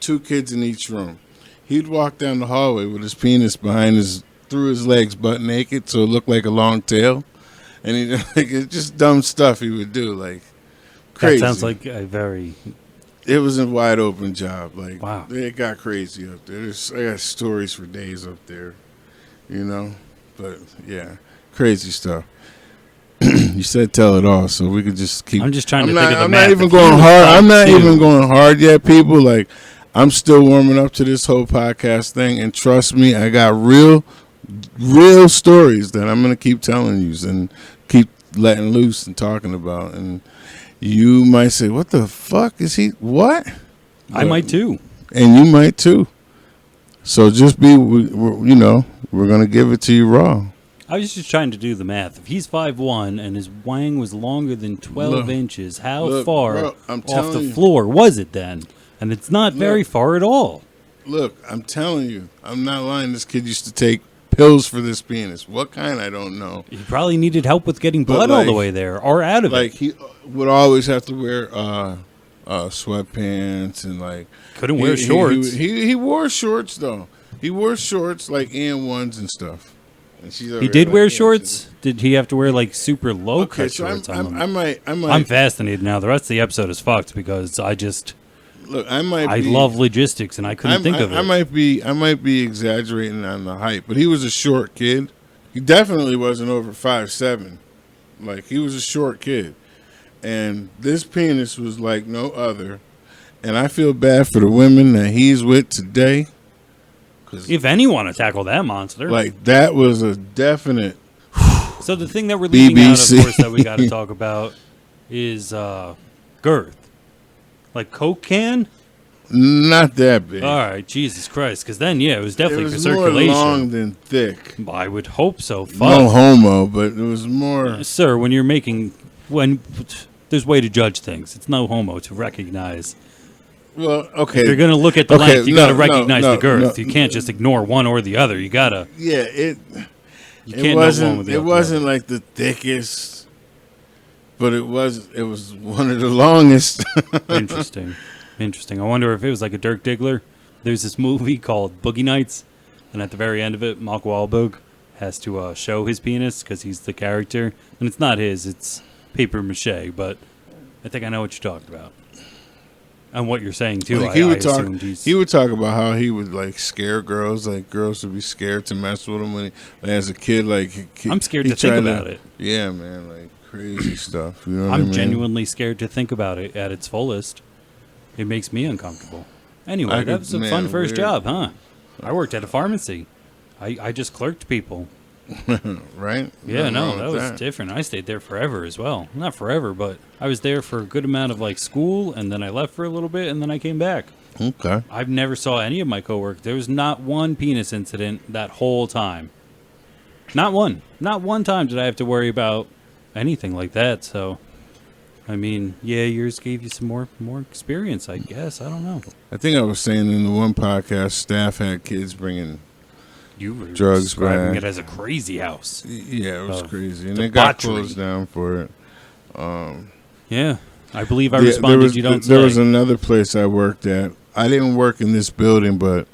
2 kids in each room. He'd walk down the hallway with his penis through his legs, butt naked, so it looked like a long tail. And he like, it's just dumb stuff he would do, like crazy. That sounds like a very... It was a wide open job. Like, wow. It got crazy up there. I got stories for days up there. You know, but yeah, crazy stuff. You said tell it all, so we could just keep. I'm just trying to think of the I'm math. not even If going he was hard. I'm not 5'2", even going hard yet, people. Like, I'm still warming up to this whole podcast thing, and trust me, I got real stories that I'm gonna keep telling you and keep letting loose and talking about. And you might say, "What the fuck is he? What?" I might too. And you might too. So just be, we're gonna give it to you raw. I was just trying to do the math. If he's 5'1" and his wang was longer than 12 inches, how far bro, off the floor was it then? And it's not very far at all. Look, I'm telling you, I'm not lying. This kid used to take pills for this penis. What kind, I don't know. He probably needed help with getting blood all the way there or out of it. Like, he would always have to wear sweatpants and, like... Couldn't wear shorts. He wore shorts, though. He wore shorts, like AN1s and stuff. And he did wear shorts? Did he have to wear, like, super low-cut shorts? I'm fascinated now. The rest of the episode is fucked because I just... Look, I love logistics, and I couldn't think of it. I might be exaggerating on the height, but he was a short kid. He definitely wasn't over 5'7". Like, he was a short kid. And this penis was like no other. And I feel bad for the women that he's with today. If anyone to tackle that monster. Like, that was a definite... So the thing that we're leaving BBC. out, of course, that we got to talk about is girth. Like Coke can? Not that big. All right, Jesus Christ. Because then, yeah, it was definitely it was for circulation. More long than thick. I would hope so. Fuck. No homo, but it was more... Sir, when there's way to judge things. It's no homo to recognize... Well, okay. If you're going to look at the length, you got to recognize the girth. You can't just ignore one or the other. You got to. Yeah, you can't know one with the other. It wasn't like the thickest, but it was one of the longest. Interesting. I wonder if it was like a Dirk Diggler. There's this movie called Boogie Nights, and at the very end of it, Mark Wahlberg has to show his penis because he's the character. And it's not his, it's paper mache, but I think I know what you're talking about. And what you're saying too, like he would talk about how he would like scare girls, like girls would be scared to mess with him when as a kid. Like I'm scared to think about it. Yeah, man, like crazy stuff. You know what I'm I mean? genuinely scared to think about it at its fullest. It makes me uncomfortable. Anyway, that was a fun first job, huh? I worked at a pharmacy. I just clerked people. Right? Yeah, no, that was different. I stayed there forever as well. Not forever, but I was there for a good amount of like school, and then I left for a little bit, and then I came back. Okay. I've never saw any of my coworkers. There was not one penis incident that whole time. Not one. Not one time did I have to worry about anything like that. So, I mean, yeah, yours gave you some more experience, I guess. I don't know. I think I was saying in the one podcast, staff had kids bringing you were drugs describing back. it as a crazy house. Yeah, it was crazy, and debauchery. they got closed down for it. Yeah, I believe I responded. There was another place I worked at. I didn't work in this building, but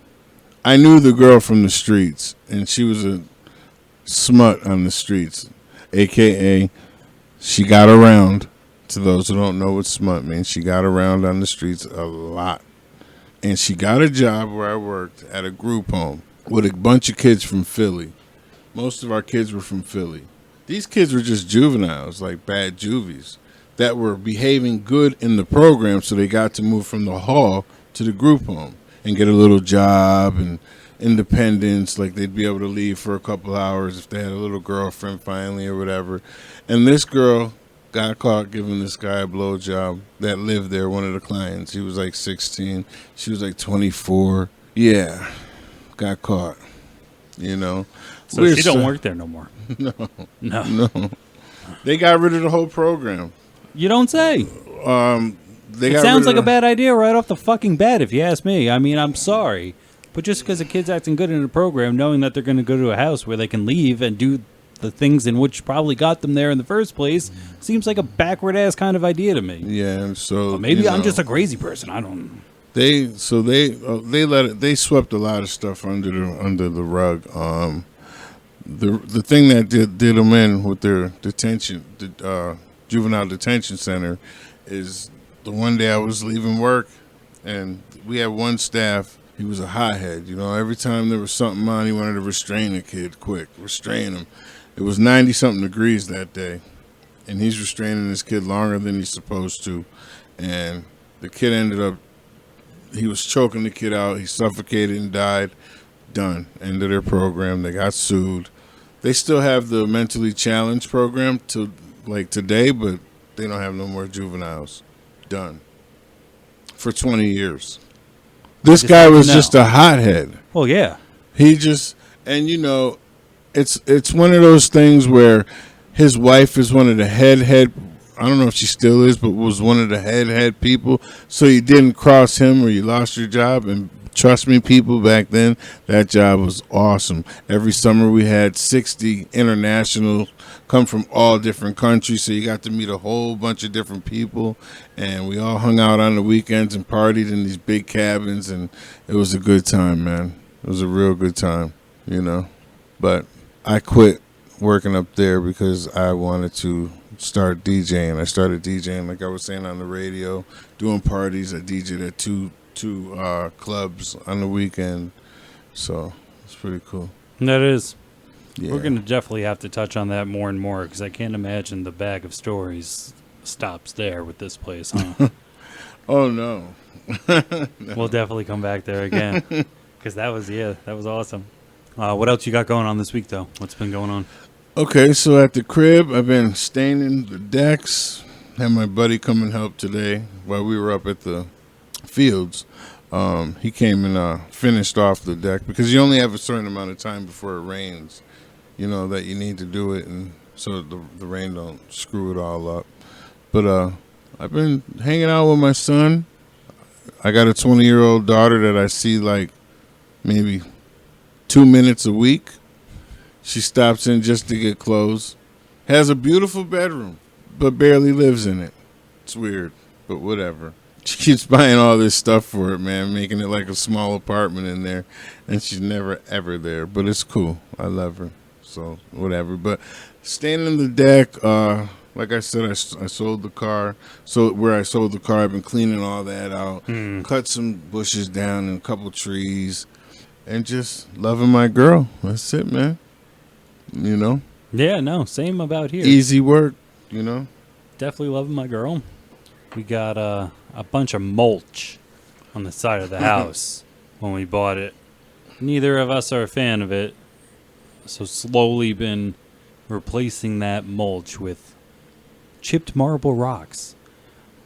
I knew the girl from the streets, and she was a smut on the streets, a.k.a. she got around. To those who don't know what smut means, she got around on the streets a lot. And she got a job where I worked at a group home with a bunch of kids from Philly. Most of our kids were from Philly. These kids were just juveniles, like bad juvies, that were behaving good in the program, so they got to move from the hall to the group home and get a little job and independence, like they'd be able to leave for a couple hours if they had a little girlfriend finally or whatever. And this girl got caught giving this guy a blowjob that lived there, one of the clients. He was like 16. She was like 24. Yeah, got caught, you know. So she don't work there no more. No. They got rid of the whole program. You don't say. It sounds like a bad idea right off the fucking bat, if you ask me. I mean, I'm sorry. But just because a kid's acting good in a program, knowing that they're going to go to a house where they can leave and do the things in which probably got them there in the first place, seems like a backward-ass kind of idea to me. Yeah, and so... Well, maybe I'm just a crazy person. I don't... They swept a lot of stuff under the rug. The thing that did them in with their detention, juvenile detention center, is the one day I was leaving work, and we had one staff. He was a hothead, you know. Every time there was something on, he wanted to restrain a kid quick, restrain him. It was 90-something degrees that day, and he's restraining this kid longer than he's supposed to, and the kid ended up, he was choking the kid out, he suffocated and died. Done. End of their program. They got sued. They still have the mentally challenged program to like today, but they don't have no more juveniles. Done. For 20 years. This guy was just a hothead. Well, yeah. He just, and you know, it's one of those things where his wife is one of the head. I don't know if she still is, but was one of the head people. So you didn't cross him or you lost your job. And trust me, people, back then, that job was awesome. Every summer we had 60 international come from all different countries. So you got to meet a whole bunch of different people. And we all hung out on the weekends and partied in these big cabins. And it was a good time, man. It was a real good time, you know. But I quit working up there because I wanted to start DJing. I started DJing, like I was saying, on the radio, doing parties. I DJed at two clubs on the weekend, so it's pretty cool. That is. Yeah. We're going to definitely have to touch on that more and more because I can't imagine the bag of stories stops there with this place, huh? Oh, no. No. We'll definitely come back there again because that was awesome. What else you got going on this week, though? What's been going on? Okay, so at the crib, I've been staining the decks. Had my buddy come and help today while we were up at the fields. He came and finished off the deck because you only have a certain amount of time before it rains, you know, that you need to do it, and so the rain don't screw it all up. But I've been hanging out with my son. I got a 20-year-old daughter that I see like maybe 2 minutes a week. She stops in just to get clothes. Has a beautiful bedroom, but barely lives in it. It's weird, but whatever. She keeps buying all this stuff for it, man, making it like a small apartment in there, and she's never, ever there. But it's cool. I love her, so whatever. But staying in the deck, like I said, I sold the car. So where I sold the car, I've been cleaning all that out, cut some bushes down and a couple trees, and just loving my girl. That's it, man. You know? Yeah, no, same about here. Easy work, you know? Definitely loving my girl. We got a bunch of mulch on the side of the house when we bought it. Neither of us are a fan of it, so slowly been replacing that mulch with chipped marble rocks.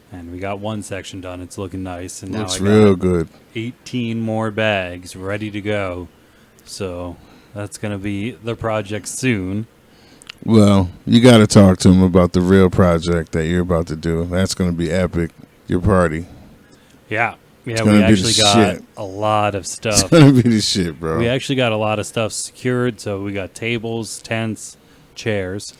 And we got one section done. It's looking nice. And Looks now I real got good. 18 more bags ready to go. So that's going to be the project soon. Well, you got to talk to him about the real project that you're about to do. That's going to be epic. Your party. Yeah. Yeah, we actually got a lot of stuff. It's going to be the shit, bro. We actually got a lot of stuff secured. So we got tables, tents, chairs.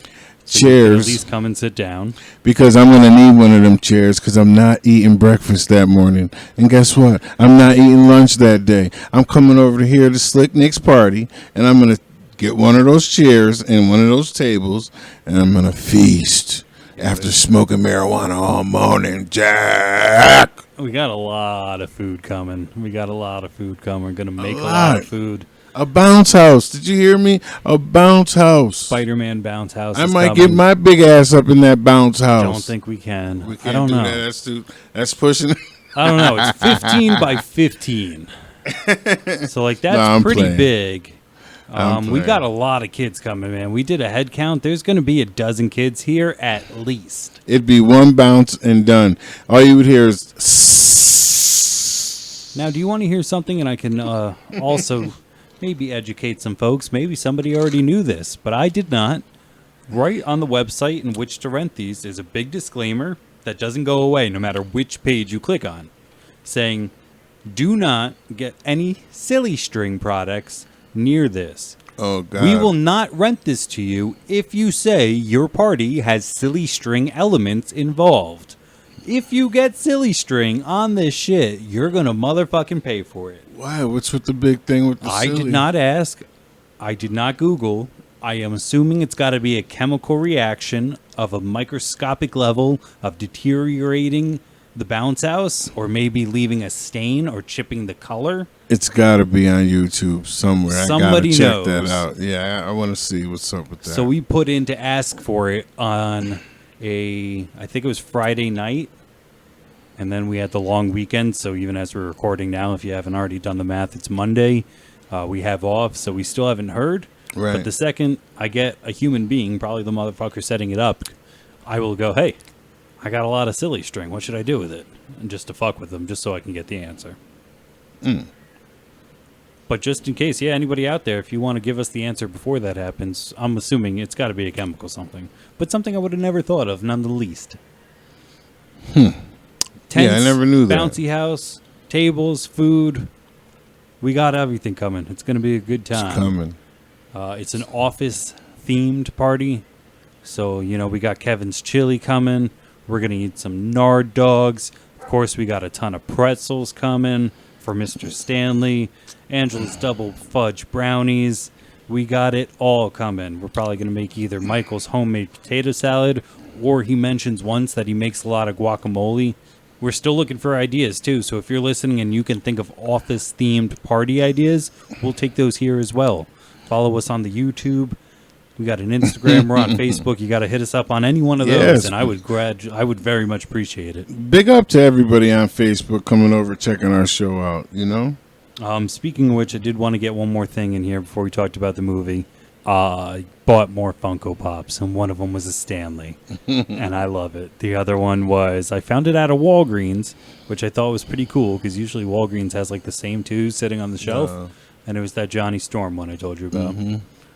So chairs. you can at least come and sit down. Because I'm going to need one of them chairs because I'm not eating breakfast that morning. And guess what? I'm not eating lunch that day. I'm coming over here to Slick Nick's party, and I'm going to get one of those chairs and one of those tables, and I'm going to feast after smoking marijuana all morning, Jack. We got a lot of food coming. We're going to make a lot of food. A bounce house. Did you hear me? A bounce house. Spider-Man bounce house. I might get my big ass up in that bounce house. I don't think we can. We can't I don't do know. That. That's pushing it. I don't know. It's 15 by 15. So, like, that's pretty playing. Big. We got a lot of kids coming, man. We did a head count. There's going to be a dozen kids here at least. It'd be one bounce and done. All you would hear is... Now, do you want to hear something? And I can also... maybe educate some folks. Maybe somebody already knew this, but I did not. Right on the website in which to rent these is a big disclaimer that doesn't go away no matter which page you click on, saying, do not get any silly string products near this. Oh, God. We will not rent this to you if you say your party has silly string elements involved. If you get silly string on this shit, you're going to motherfucking pay for it. Why? What's with the big thing with the silly? I did not ask. I did not Google. I am assuming it's got to be a chemical reaction of a microscopic level of deteriorating the bounce house or maybe leaving a stain or chipping the color. It's got to be on YouTube somewhere. Somebody I got to check knows. that out. Yeah, I want to see what's up with that. So we put in to ask for it on I think it was Friday night, and then we had the long weekend. So even as we're recording now, if you haven't already done the math, it's Monday. We have off, so we still haven't heard. Right. But the second I get a human being, probably the motherfucker setting it up, I will go, hey, I got a lot of silly string. What should I do with it? And just to fuck with them, just so I can get the answer. But just in case, anybody out there, if you want to give us the answer before that happens, I'm assuming it's got to be a chemical something. But something I would have never thought of, none the least. Tents, I never knew that. Bouncy house, tables, food. We got everything coming. It's going to be a good time. It's coming. It's an office-themed party. So, we got Kevin's chili coming. We're going to eat some Nard dogs. Of course, we got a ton of pretzels coming for Mr. Stanley. Angela's double fudge brownies. We got it all coming. We're probably going to make either Michael's homemade potato salad, or he mentions once that he makes a lot of guacamole. We're still looking for ideas, too. So if you're listening and you can think of office-themed party ideas, we'll take those here as well. Follow us on the YouTube. We got an Instagram. We're on Facebook. You got to hit us up on any one of those, and I would very much appreciate it. Big up to everybody on Facebook coming over, checking our show out, Speaking of which, I did want to get one more thing in here before we talked about the movie. I bought more Funko Pops, and one of them was a Stanley, and I love it. The other one was, I found it at a Walgreens, which I thought was pretty cool, because usually Walgreens has like the same two sitting on the shelf, and it was that Johnny Storm one I told you about.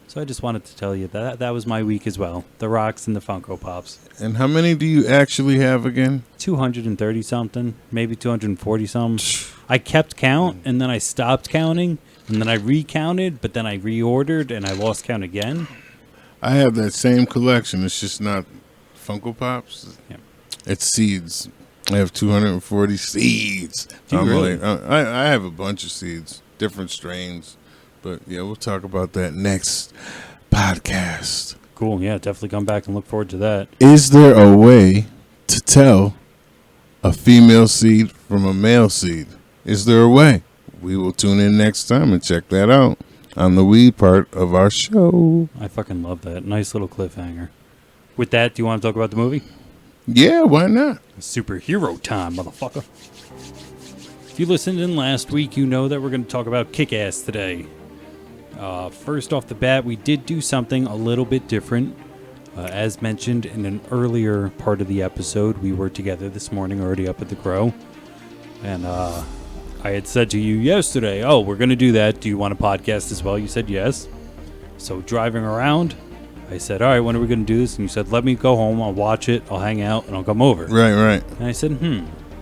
So I just wanted to tell you that was my week as well. The Rocks and the Funko Pops. And how many do you actually have again? 230-something, maybe 240-something. I kept count, and then I stopped counting, and then I recounted, but then I reordered, and I lost count again. I have that same collection. It's just not Funko Pops. Yeah. It's seeds. I have 240 seeds. Do you really? I have a bunch of seeds, different strains. But, we'll talk about that next podcast. Cool. Yeah, definitely come back and look forward to that. Is there a way to tell a female seed from a male seed? Is there a way? We will tune in next time and check that out on the weed part of our show. I fucking love that. Nice little cliffhanger. With that, do you want to talk about the movie? Yeah, why not? Superhero time, motherfucker. If you listened in last week, you know that we're going to talk about Kick-Ass today. First off the bat, we did do something a little bit different. As mentioned in an earlier part of the episode, we were together this morning, already up at the Grow. And I had said to you yesterday, we're going to do that. Do you want a podcast as well? You said yes. So driving around, I said, all right, when are we going to do this? And you said, let me go home. I'll watch it. I'll hang out, and I'll come over. Right. And I said,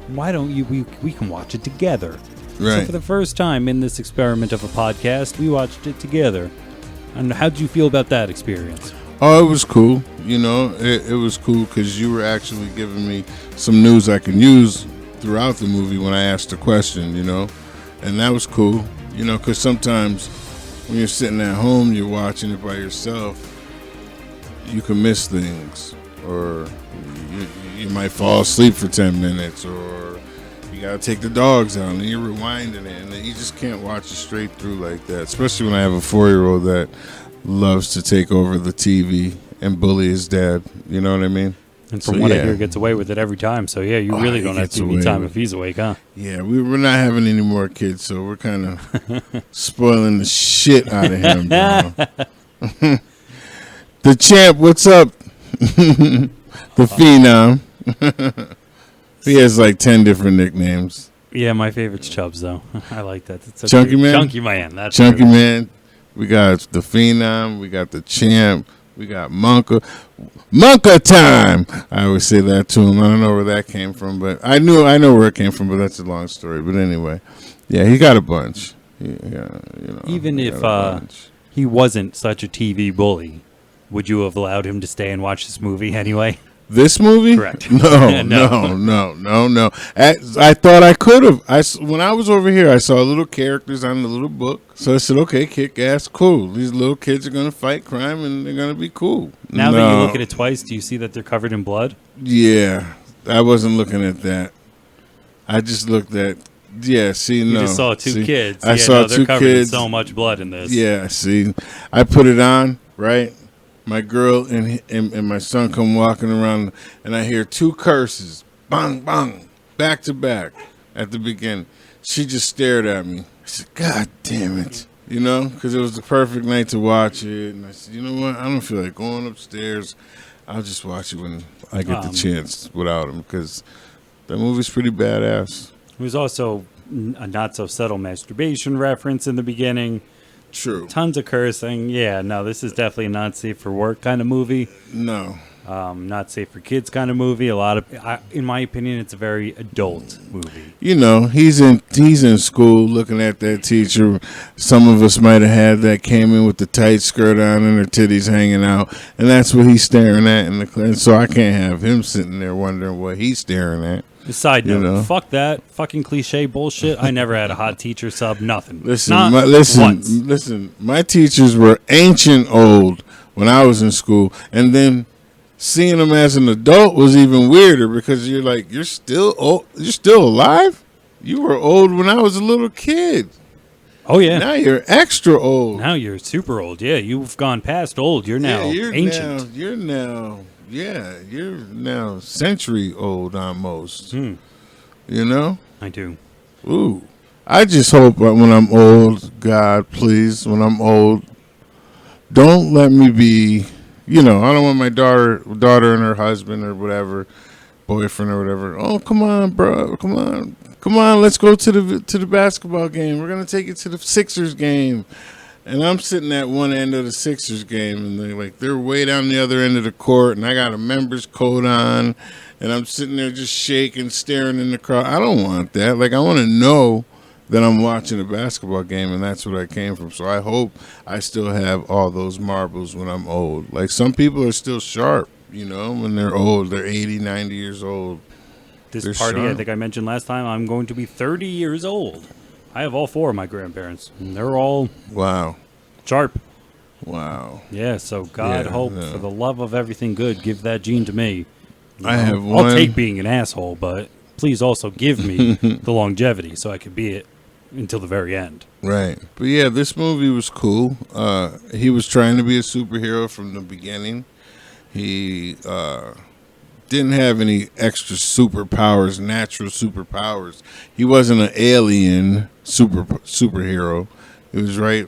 why don't we can watch it together. Right. So for the first time in this experiment of a podcast, we watched it together. And how did you feel about that experience? Oh, it was cool. It was cool because you were actually giving me some news I can use throughout the movie when I asked a question, and that was cool, because sometimes when you're sitting at home, you're watching it by yourself, you can miss things, or you might fall asleep for 10 minutes, or you gotta take the dogs out and you're rewinding it, and you just can't watch it straight through like that, especially when I have a 4-year-old that loves to take over the TV and bully his dad, you know what I mean? And from what I hear, gets away with it every time. So, you really don't have TV time if he's awake, huh? Yeah, we're not having any more kids, so we're kind of spoiling the shit out of him, bro. The Champ, what's up? The Phenom. He has like 10 different nicknames. Yeah, my favorite's Chubbs, though. I like that. It's Chunky Man? Chunky Man. That's Chunky Man. We got the Phenom. We got the Champ. We got Monka time. I always say that to him. I don't know where that came from, but I know where it came from, but that's a long story. But anyway, he got a bunch. Even if he wasn't such a TV bully, would you have allowed him to stay and watch this movie anyway? This movie? Correct. No. I thought I could have. When I was over here, I saw little characters on the little book. So I said, okay, Kick-Ass, cool. These little kids are going to fight crime, and they're going to be cool. Now that you look at it twice, do you see that they're covered in blood? Yeah. I wasn't looking at that. I just looked at, you just saw two kids. I saw they're two covered kids. In so much blood in this. Yeah, see. I put it on, right? my girl and my son come walking around, and I hear 2 curses, bang, bang, back to back at the beginning. She just stared at me. I said, God damn it. You know, because it was the perfect night to watch it. And I said, you know what? I don't feel like going upstairs. I'll just watch it when I get the chance without him, because that movie's pretty badass. It was also a not-so-subtle masturbation reference in the beginning. True. Tons of cursing. Yeah, no, this is definitely a not safe for work kind of movie. No. Not safe for kids kind of movie. In my opinion, it's a very adult movie. You know, he's in school looking at that teacher. Some of us might have had that came in with the tight skirt on and her titties hanging out, and that's what he's staring at in the class. So I can't have him sitting there wondering what he's staring at. Side note, fuck that fucking cliche bullshit. I never had a hot teacher sub, nothing. Listen. My teachers were ancient old when I was in school, and then seeing them as an adult was even weirder, because you're like, you're still old, you're still alive. You were old when I was a little kid. Oh yeah. Now you're extra old. Now you're super old. Yeah, you've gone past old. You're now ancient. You're now century old almost. You know? I do. Ooh. I just hope when I'm old, God, please, when I'm old, don't let me be, I don't want my daughter and her husband or whatever, boyfriend or whatever. Oh, come on, bro. Come on, let's go to the basketball game. We're going to take you to the Sixers game. And I'm sitting at one end of the Sixers game, and they're way down the other end of the court, and I got a members coat on, and I'm sitting there just shaking, staring in the crowd. I don't want that. I want to know that I'm watching a basketball game, and that's what I came from. So I hope I still have all those marbles when I'm old. Some people are still sharp, when they're old. They're 80, 90 years old. This party, sharp. I think I mentioned last time, I'm going to be 30 years old. I have all 4 of my grandparents, and they're all sharp. Wow. Yeah, so God hope, for the love of everything good, give that gene to me. I'll take being an asshole, but please also give me the longevity so I can be it until the very end. Right. But yeah, this movie was cool. He was trying to be a superhero from the beginning. He didn't have any extra superpowers, natural superpowers. He wasn't an alien superhero. It was right,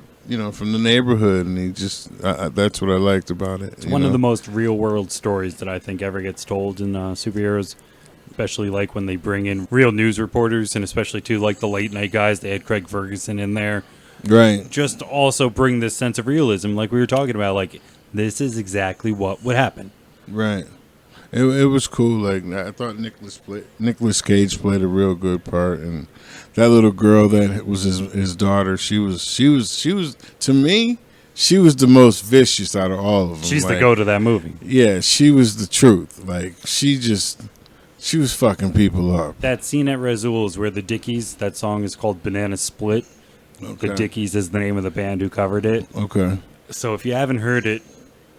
from the neighborhood, and he just that's what I liked about it. It's one of the most real world stories that I think ever gets told in superheroes, especially when they bring in real news reporters, and especially too the late night guys. They had Craig Ferguson in there, right? Just to also bring this sense of realism, like we were talking about. This is exactly what would happen, right? It was cool. I thought Nicolas Cage played a real good part, and that little girl that was his daughter. She was to me, she was the most vicious out of all of them. She's the go to that movie. Yeah, she was the truth. She was fucking people up. That scene at Razoul's where the Dickies, that song is called Banana Split. Okay. The Dickies is the name of the band who covered it. Okay. So if you haven't heard it,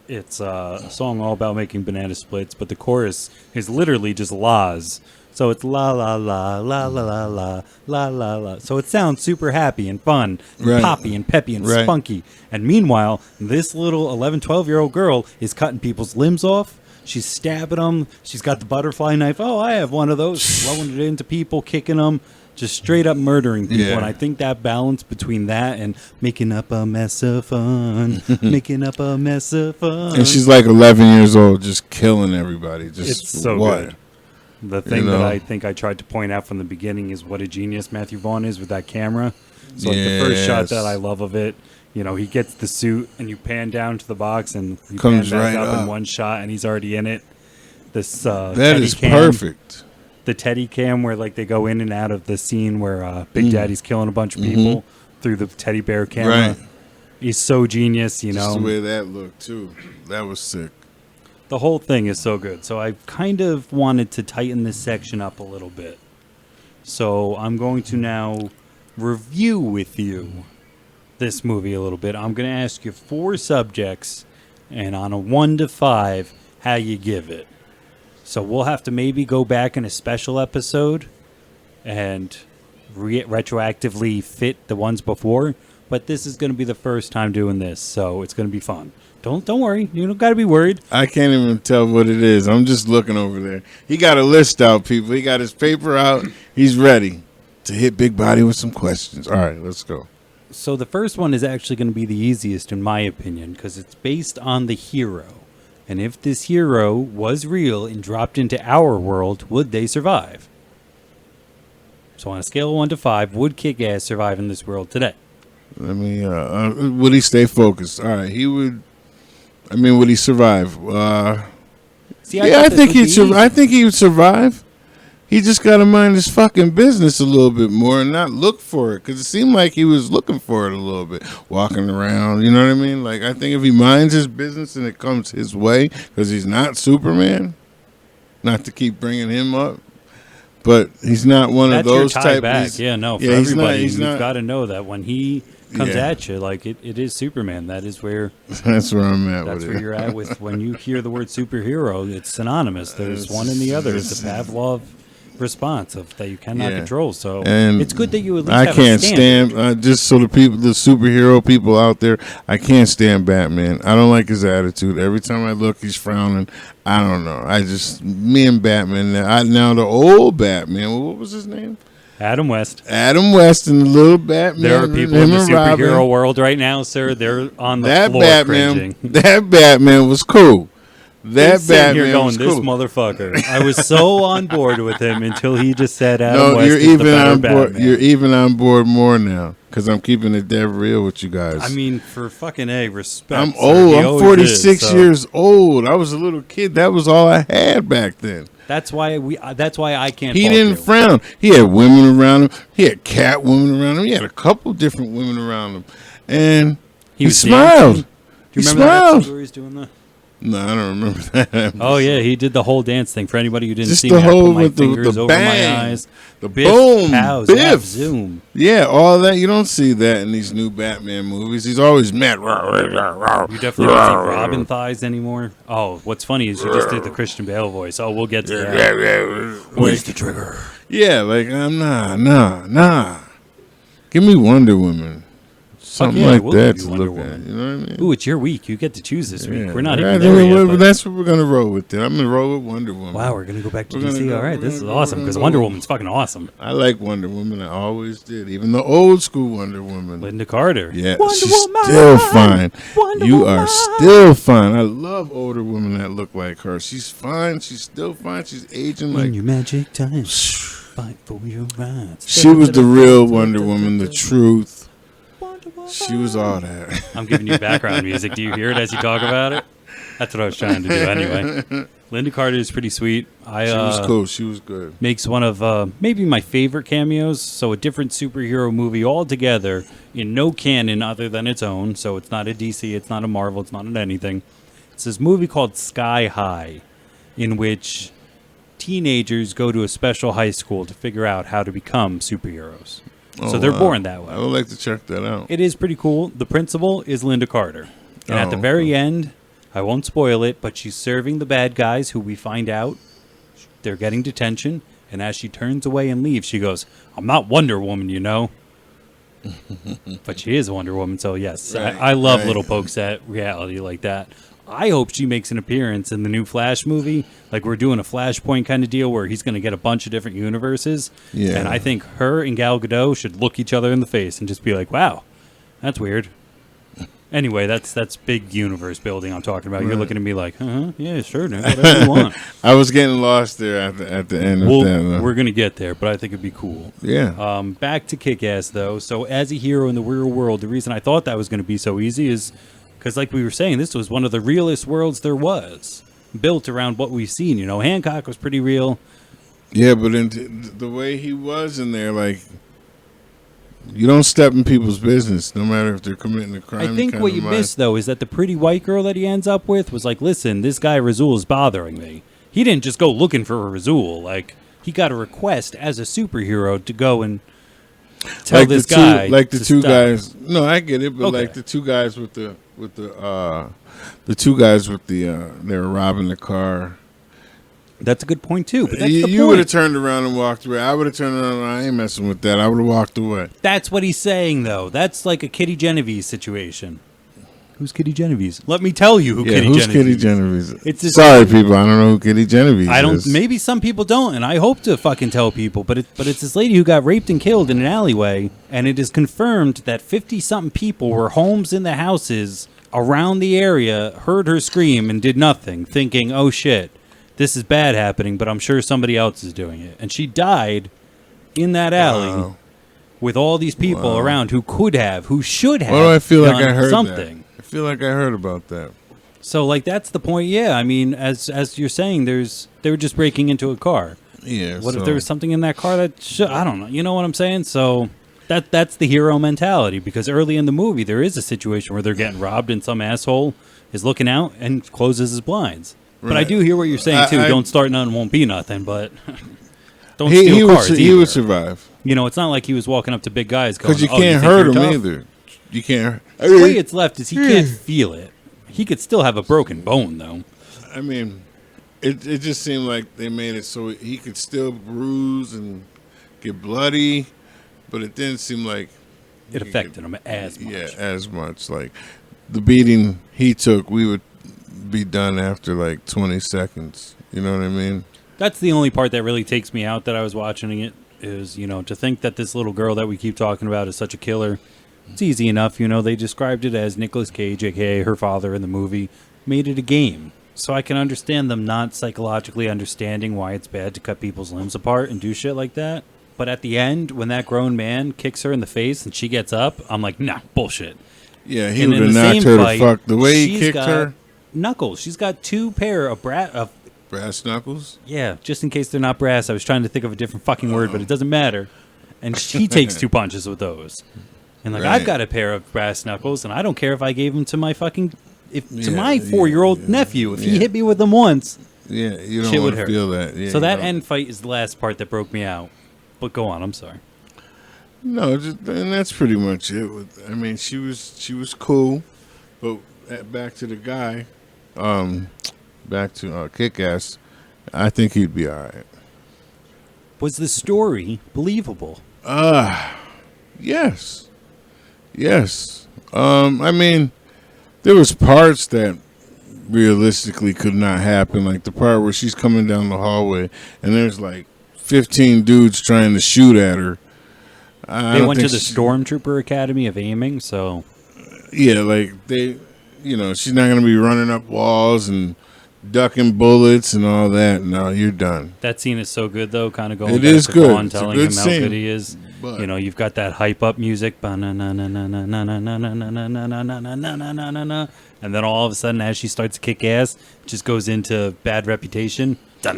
it's a song all about making banana splits, but the chorus is literally just la's. So it's la la la la la la la la la la. So it sounds super happy and fun, and poppy and peppy and spunky. And meanwhile, this little 11, 12-year-old girl is cutting people's limbs off. She's stabbing them. She's got the butterfly knife. Oh, I have one of those. Throwing it into people, kicking them. Just straight up murdering people. Yeah. And I think that balance between that and making up a mess of fun. Making up a mess of fun. And she's 11 years old, just killing everybody. It's so good. The thing that I think I tried to point out from the beginning is what a genius Matthew Vaughn is with that camera. So the first shot that I love of it, he gets the suit and you pan down to the box and you comes pan back right up in one shot and he's already in it. That is perfect. The Teddy cam where they go in and out of the scene where Big Daddy's killing a bunch of people through the teddy bear camera. Right. He's so genius, Just the way that looked too. That was sick. The whole thing is so good. So I kind of wanted to tighten this section up a little bit. So I'm going to now review with you this movie a little bit. I'm going to ask you 4 subjects, and on a 1 to 5, how you give it. So we'll have to maybe go back in a special episode and retroactively fit the ones before. but this is going to be the first time doing this, so it's going to be fun. Don't worry. You don't got to be worried. I can't even tell what it is. I'm just looking over there. He got a list out, people. He got his paper out. He's ready to hit BigBody with some questions. All right, let's go. So the first one is actually going to be the easiest, in my opinion, because it's based on the hero. And if this hero was real and dropped into our world, would they survive? So on a scale of 1 to 5, would Kick-Ass survive in this world today? Let me. Would he stay focused? All right, he would. I mean, would he survive? See, I think he'd survive. I think he would survive. He just got to mind his fucking business a little bit more and not look for it, because it seemed like he was looking for it a little bit, walking around. You know what I mean? Like, I think if he minds his business and it comes his way, because he's not Superman, not to keep bringing him up, but he's not one of those type. Yeah, no, for everybody, you've got to know that when he comes at you, like it is Superman. That is where that's where I'm at. That's with where it. you're at with when you hear the word superhero. It's synonymous. There's one and the other. It's a Pavlov response of that you cannot control. So and it's good that you at least I have can't a stand. just so the superhero people out there, I can't stand Batman. I don't like his attitude. Every time I look, he's frowning. I don't know. Me and Batman. Now the old Batman. What was his name? Adam West. Adam West and the little Batman. There are people in the superhero world right now, sir. They're on the floor cringing. That Batman was cool. That Batman here going, was this cool. motherfucker. I was so on board with him until he just said Adam No, West you're is the even better on board. Batman. You're even on board more now because I'm keeping it dead real with you guys. I mean, for fucking respect. I'm sir. old. He I'm always 46 is, so. years old. I was a little kid. That was all I had back then. That's why That's why I can't. He fault didn't you. frown. He had women around him. He had cat women around him. He had a couple different women around him, and he smiled. Dancing. Do you He remember that smiled. episode where he's doing that? No, I don't remember that. Oh yeah, he did the whole dance thing. For anybody who didn't Just see the me, I whole put my with fingers the over bang, my eyes. the Biff, boom, pow, biff, zap, zoom. Yeah, all that. You don't see that in these new Batman movies. He's always mad. You definitely don't see Robin thighs anymore. Oh, what's funny is you just did the Christian Bale voice. Oh, we'll get to that. Where's the trigger? Yeah, like I'm nah. Give me Wonder Woman. Something like we'll that give to you Wonder look at. Woman. You know what I mean? Ooh, it's your week. You get to choose this week. Yeah. We're not Yeah, even there yet, but- that's what we're gonna roll with. Then I'm gonna roll with Wonder Woman. Wow, we're gonna go back to We're gonna DC. go- All right, we're this is gonna go- awesome we're because gonna Wonder go. Woman's fucking awesome. I like Wonder Woman. I always did. Even the old school Wonder Woman. Linda Carter. Yeah, Wonder she's Woman. still fine. Wonder You Woman. are still fine. I love older women that look like her. She's fine. She's still fine. She's aging In like. your magic time, fight for your rights. She was the real Wonder Woman, the truth. She was all that. I'm giving you background music. Do you hear it as you talk about it? That's what I was trying to do anyway. Linda Carter is pretty sweet. She was cool. She was good. Makes one of maybe my favorite cameos. So a different superhero movie altogether in no canon other than its own. So it's not a DC, it's not a Marvel, it's not an anything. It's this movie called Sky High, in which teenagers go to a special high school to figure out how to become superheroes. So they're born that way. I would like to check that out. It is pretty cool. The principal is Linda Carter. And at the very end, I won't spoil it, but she's serving the bad guys who we find out they're getting detention. And as she turns away and leaves, she goes, I'm not Wonder Woman, you know. But she is Wonder Woman, so yes. Right, I love right. little pokes at reality like that. I hope she makes an appearance in the new Flash movie. Like we're doing a Flashpoint kind of deal where he's going to get a bunch of different universes. Yeah. And I think her and Gal Gadot should look each other in the face and just be like, wow, that's weird. Anyway, that's big universe building I'm talking about. You're looking at me like, yeah, sure, dude, whatever you want. I was getting lost there at the end of that. We're going to get there, but I think it'd be cool. Yeah. Back to Kick-Ass, though. So as a hero in the real world, the reason I thought that was going to be so easy is because, like we were saying, this was one of the realest worlds there was, built around what we've seen. You know, Hancock was pretty real. Yeah, but in the way he was in there, like, you don't step in people's business, no matter if they're committing a crime. I think what you missed, though, is that the pretty white girl that he ends up with was like, listen, this guy Razul is bothering me. He didn't just go looking for a Razul. Like, he got a request as a superhero to go and tell like this the guy two, like the to two stop. guys. No, I get it, but Okay. like the two guys with the two guys with the they were robbing the car. That's a good point, too. But that's the You would have point. turned around and walked away. I would have turned around and I ain't messing with that. I would have walked away. That's what he's saying, though. That's like a Kitty Genovese situation. Who's Kitty Genovese? Let me tell you who Kitty who's Genovese Kitty is. Genovese? It's this- Sorry, people. I don't know who Kitty Genovese I don't. is. Maybe some people don't, and I hope to fucking tell people. But it's this lady who got raped and killed in an alleyway, and it is confirmed that 50-something people were homes in the houses around the area, heard her scream, and did nothing, thinking, "Oh shit, this is bad happening." But I'm sure somebody else is doing it, and she died in that alley Wow. with all these people around who should have. Why do I feel like done I heard something? that? I feel like I heard about that. So, like, that's the point. Yeah, I mean, as you're saying, they were just breaking into a car. Yeah. What if there was something in that car that I don't know. You know what I'm saying? So that's the hero mentality, because early in the movie there is a situation where they're getting robbed and some asshole is looking out and closes his blinds. But I Right. do hear what you're saying too. I- Don't start nothing, won't be nothing. But don't he steal would cars he either. would survive You know, it's not like he was walking up to big guys going, because you "Oh, can't think hurt you're him tough?" either. You can't. The way it's left is he can't feel it. He could still have a broken bone though. I mean, it just seemed like they made it so he could still bruise and get bloody, but it didn't seem like It affected him as much. Yeah, as much. Like the beating he took, we would be done after like 20 seconds. You know what I mean? That's the only part that really takes me out that I was watching it is, to think that this little girl that we keep talking about is such a killer. It's easy enough, they described it as Nicolas Cage, aka her father in the movie, made it a game. So I can understand them not psychologically understanding why it's bad to cut people's limbs apart and do shit like that. But at the end, when that grown man kicks her in the face and she gets up, I'm like, nah, bullshit. Yeah, he And would in have the knocked same her fight, to fuck. The way he she's kicked got her. Knuckles. She's got two pair of Brass knuckles? yeah, just in case they're not brass. I was trying to think of a different fucking word, but it doesn't matter. And she takes 2 punches with those. And like, Right. I've got a pair of brass knuckles, and I don't care if I gave them to my fucking Yeah, my yeah, 4-year-old yeah, nephew. If he yeah. hit me with them once, Yeah, you don't shit want would to hurt. feel that. Yeah, so that you know. end fight is the last part that broke me out. But go on, I'm sorry. No, and that's pretty much it. I mean, she was cool, but back to the guy, back to Kick-Ass, I think he'd be all right. Was the story believable? Yes. I mean, there was parts that realistically could not happen, like the part where she's coming down the hallway and there's like 15 dudes trying to shoot at her. They went to the Stormtrooper Academy of Aiming, so Yeah, like she's not going to be running up walls and ducking bullets and all that. No, you're done. that scene is so good, though, kind of going It back is to good. Vaughn It's a telling good him how scene. good he is. But You've got that hype up music, and then all of a sudden, as she starts to kick ass, it just goes into Bad Reputation. I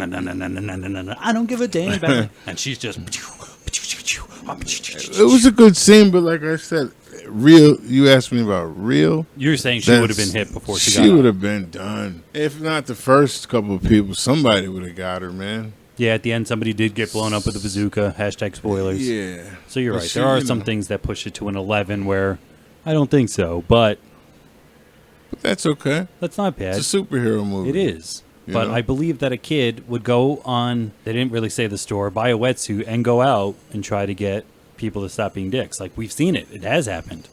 don't give a damn. And she's just. it was a good scene, but like I said, real. You asked me about real. You're saying she would have been hit before she got She would up. have been done. If not the first couple of people, somebody would have got her, man. Yeah, at the end, somebody did get blown up with a bazooka. Hashtag spoilers. Yeah. So you're But right. she, There are you some know. things that push it to an 11 where I don't think so, but But that's okay. that's not bad. It's a superhero movie. It is. You But know? I believe that a kid would go on, they didn't really say the store, buy a wetsuit and go out and try to get people to stop being dicks. Like, we've seen it. It has happened.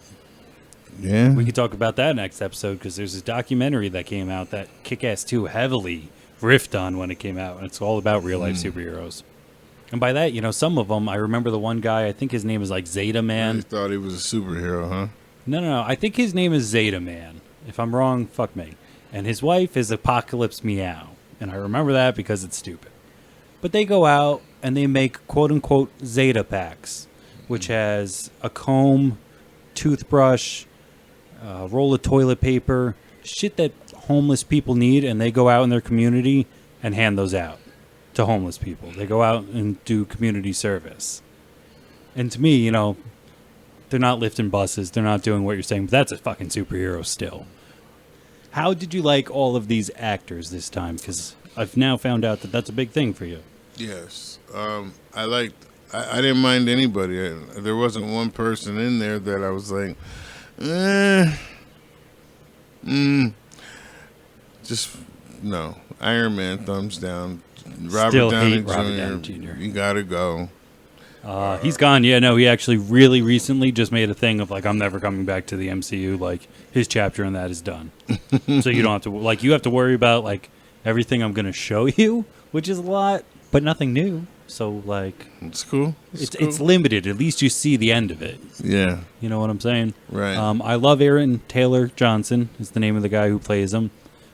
Yeah. We could talk about that next episode because there's this documentary that came out that Kick-Ass 2 heavily riffed on when it came out. And it's all about real-life superheroes. And by that, some of them, I remember the one guy, I think his name is like Zeta I Man. thought he was a superhero, huh? No. I think his name is Zeta Man. If I'm wrong, fuck me. And his wife is Apocalypse Meow. And I remember that because it's stupid. But they go out and they make quote-unquote Zeta packs, which has a comb, toothbrush, a roll of toilet paper, shit that homeless people need, and they go out in their community and hand those out to homeless people. They go out and do community service. And to me, they're not lifting buses. They're not doing what you're saying, but that's a fucking superhero still. How did you like all of these actors this time? Because I've now found out that that's a big thing for you. Yes. I didn't mind anybody. There wasn't one person in there that I was like, just no. Iron Man, thumbs down. Robert Still Downey hate Robert Downey Jr. You gotta go. He's gone. Yeah, no, he actually really recently just made a thing of like, I'm never coming back to the MCU. Like, his chapter in that is done. So you don't have to, like, you have to worry about, like, everything I'm going to show you, which is a lot, but nothing new. So, like, it's cool. It's limited. At least you see the end of it. Yeah. You know what I'm saying? Right. I love Aaron Taylor Johnson is the name of the guy who plays him.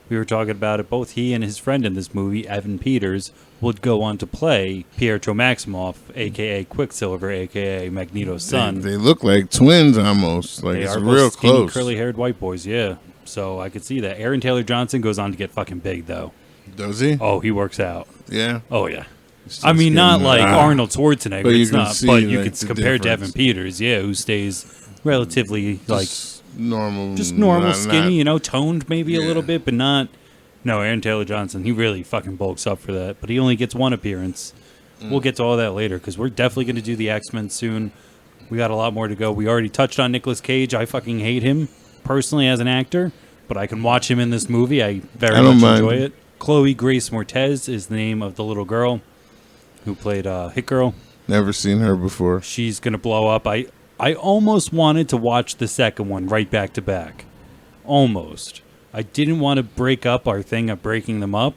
We were talking about it. Both he and his friend in this movie, Evan Peters, would go on to play Pietro Maximoff, a.k.a. Quicksilver, a.k.a. Magneto's son. They look like twins almost. Like, they it's are real both skinny, close. curly-haired white boys, yeah. So I could see that. Aaron Taylor Johnson goes on to get fucking big, though. Does he? Oh, he works out. Yeah? Oh, yeah. I mean, not like Arnold Schwarzenegger. But it's not. But you like, could compare to Evan Peters, yeah, who stays relatively, like... normal, skinny, you know, toned maybe a little bit, but not... No, Aaron Taylor Johnson, he really fucking bulks up for that. But he only gets one appearance. We'll get to all that later, because we're definitely going to do the X-Men soon. We got a lot more to go. We already touched on Nicolas Cage. I fucking hate him, personally, as an actor. But I can watch him in this movie. I very much enjoy it. Chloe Grace Moretz is the name of the little girl who played Hit Girl. Never seen her before. She's going to blow up. I almost wanted to watch the second one right back to back. Almost. I didn't want to break up our thing of breaking them up,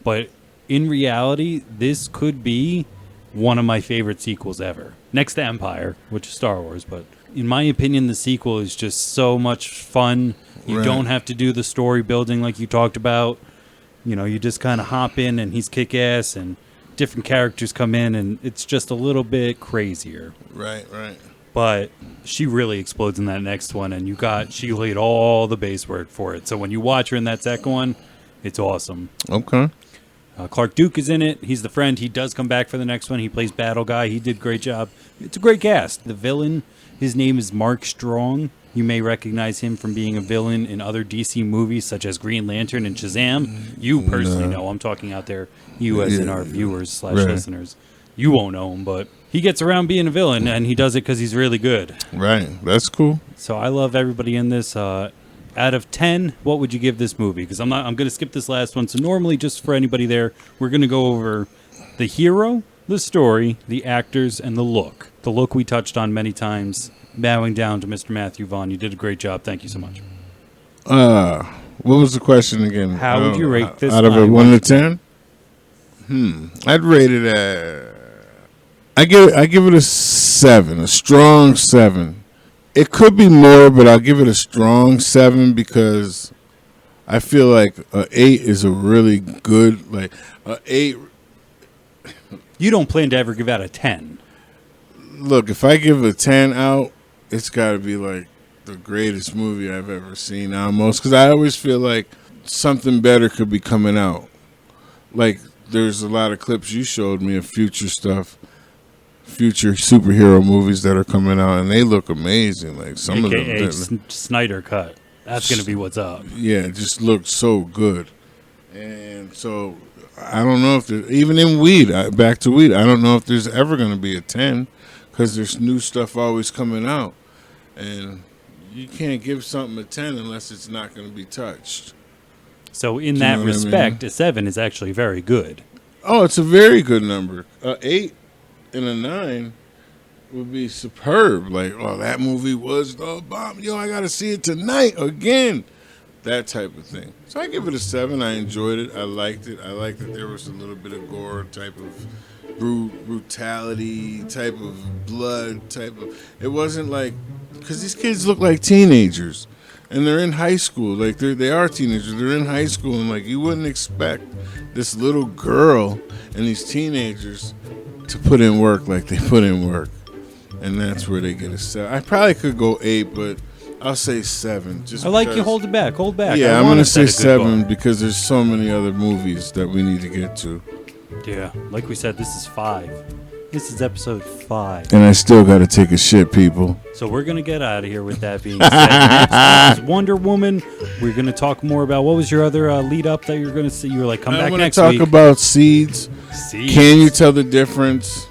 but in reality, this could be one of my favorite sequels ever. Next to Empire, which is Star Wars, but in my opinion, the sequel is just so much fun. You don't have to do the story building like you talked about. You know, you just kind of hop in and he's kick-ass and different characters come in and it's just a little bit crazier. Right. But she really explodes in that next one, and she laid all the base work for it. So when you watch her in that second one, it's awesome. Okay. Clark Duke is in it. He's the friend. He does come back for the next one. He plays Battle Guy. He did a great job. It's a great cast. The villain, his name is Mark Strong. You may recognize him from being a villain in other DC movies, such as Green Lantern and Shazam. You personally know. I'm talking out there, you as in our viewers / listeners. You won't know him, but he gets around being a villain, and he does it because he's really good. Right. That's cool. So I love everybody in this. Out of 10, what would you give this movie? Because I'm going to skip this last one. So normally, just for anybody there, we're going to go over the hero, the story, the actors, and the look. The look we touched on many times. Bowing down to Mr. Matthew Vaughn. You did a great job. Thank you so much. What was the question again? How would you rate this? Out of a 1 to 10? I'd rate it at... I give it a 7, a strong 7. It could be more, but I'll give it a strong 7 because I feel like an 8 is a really good, like, an 8. You don't plan to ever give out a 10. Look, if I give a 10 out, it's got to be like the greatest movie I've ever seen almost, because I always feel like something better could be coming out. Like, there's a lot of clips you showed me of future stuff. Future superhero movies that are coming out, and they look amazing. Like some AKA of them, Snyder Cut. That's going to be what's up. Yeah, it just looks so good. And so I don't know if there, even in Weed, back to Weed, I don't know if there's ever going to be a 10 because there's new stuff always coming out, and you can't give something a 10 unless it's not going to be touched. So in that respect, a 7 is actually very good. Oh, it's a very good number. 8 and a 9 would be superb. Like, oh, that movie was the bomb. Yo, I got to see it tonight again. That type of thing. So I give it a 7. I enjoyed it. I liked it. I liked that there was a little bit of gore, type of brutality, type of blood, type of... It wasn't like... Because these kids look like teenagers. And they're in high school. Like, they are teenagers. They're in high school. And, like, you wouldn't expect this little girl and these teenagers to put in work like they put in work. And that's where they get a 7. I probably could go 8, but I'll say 7. Just I like you. Hold it back. Hold back. Yeah, I'm going to say 7 because there's so many other movies that we need to get to. Yeah, like we said, this is 5. This is episode 5. And I still got to take a shit, people. So we're going to get out of here with that being said. Next is Wonder Woman. We're going to talk more about, what was your other lead up that you were going to see? You were like, come back next week. I'm going to talk about seeds. Can you tell the difference?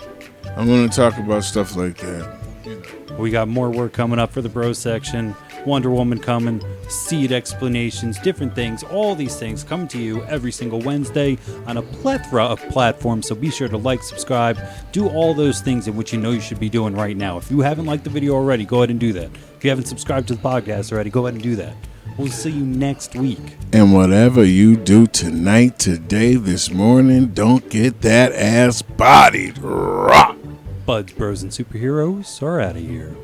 I'm going to talk about stuff like that. We got more work coming up for the bro section. Wonder Woman coming, seed explanations, different things, all these things come to you every single Wednesday on a plethora of platforms. So be sure to like, subscribe, do all those things in which you know you should be doing right now. If you haven't liked the video already, go ahead and do that. If you haven't subscribed to the podcast already, go ahead and do that. We'll see you next week. And whatever you do tonight, today, this morning, don't get that ass bodied. Rock. Buds, Bros, and Superheroes are out of here.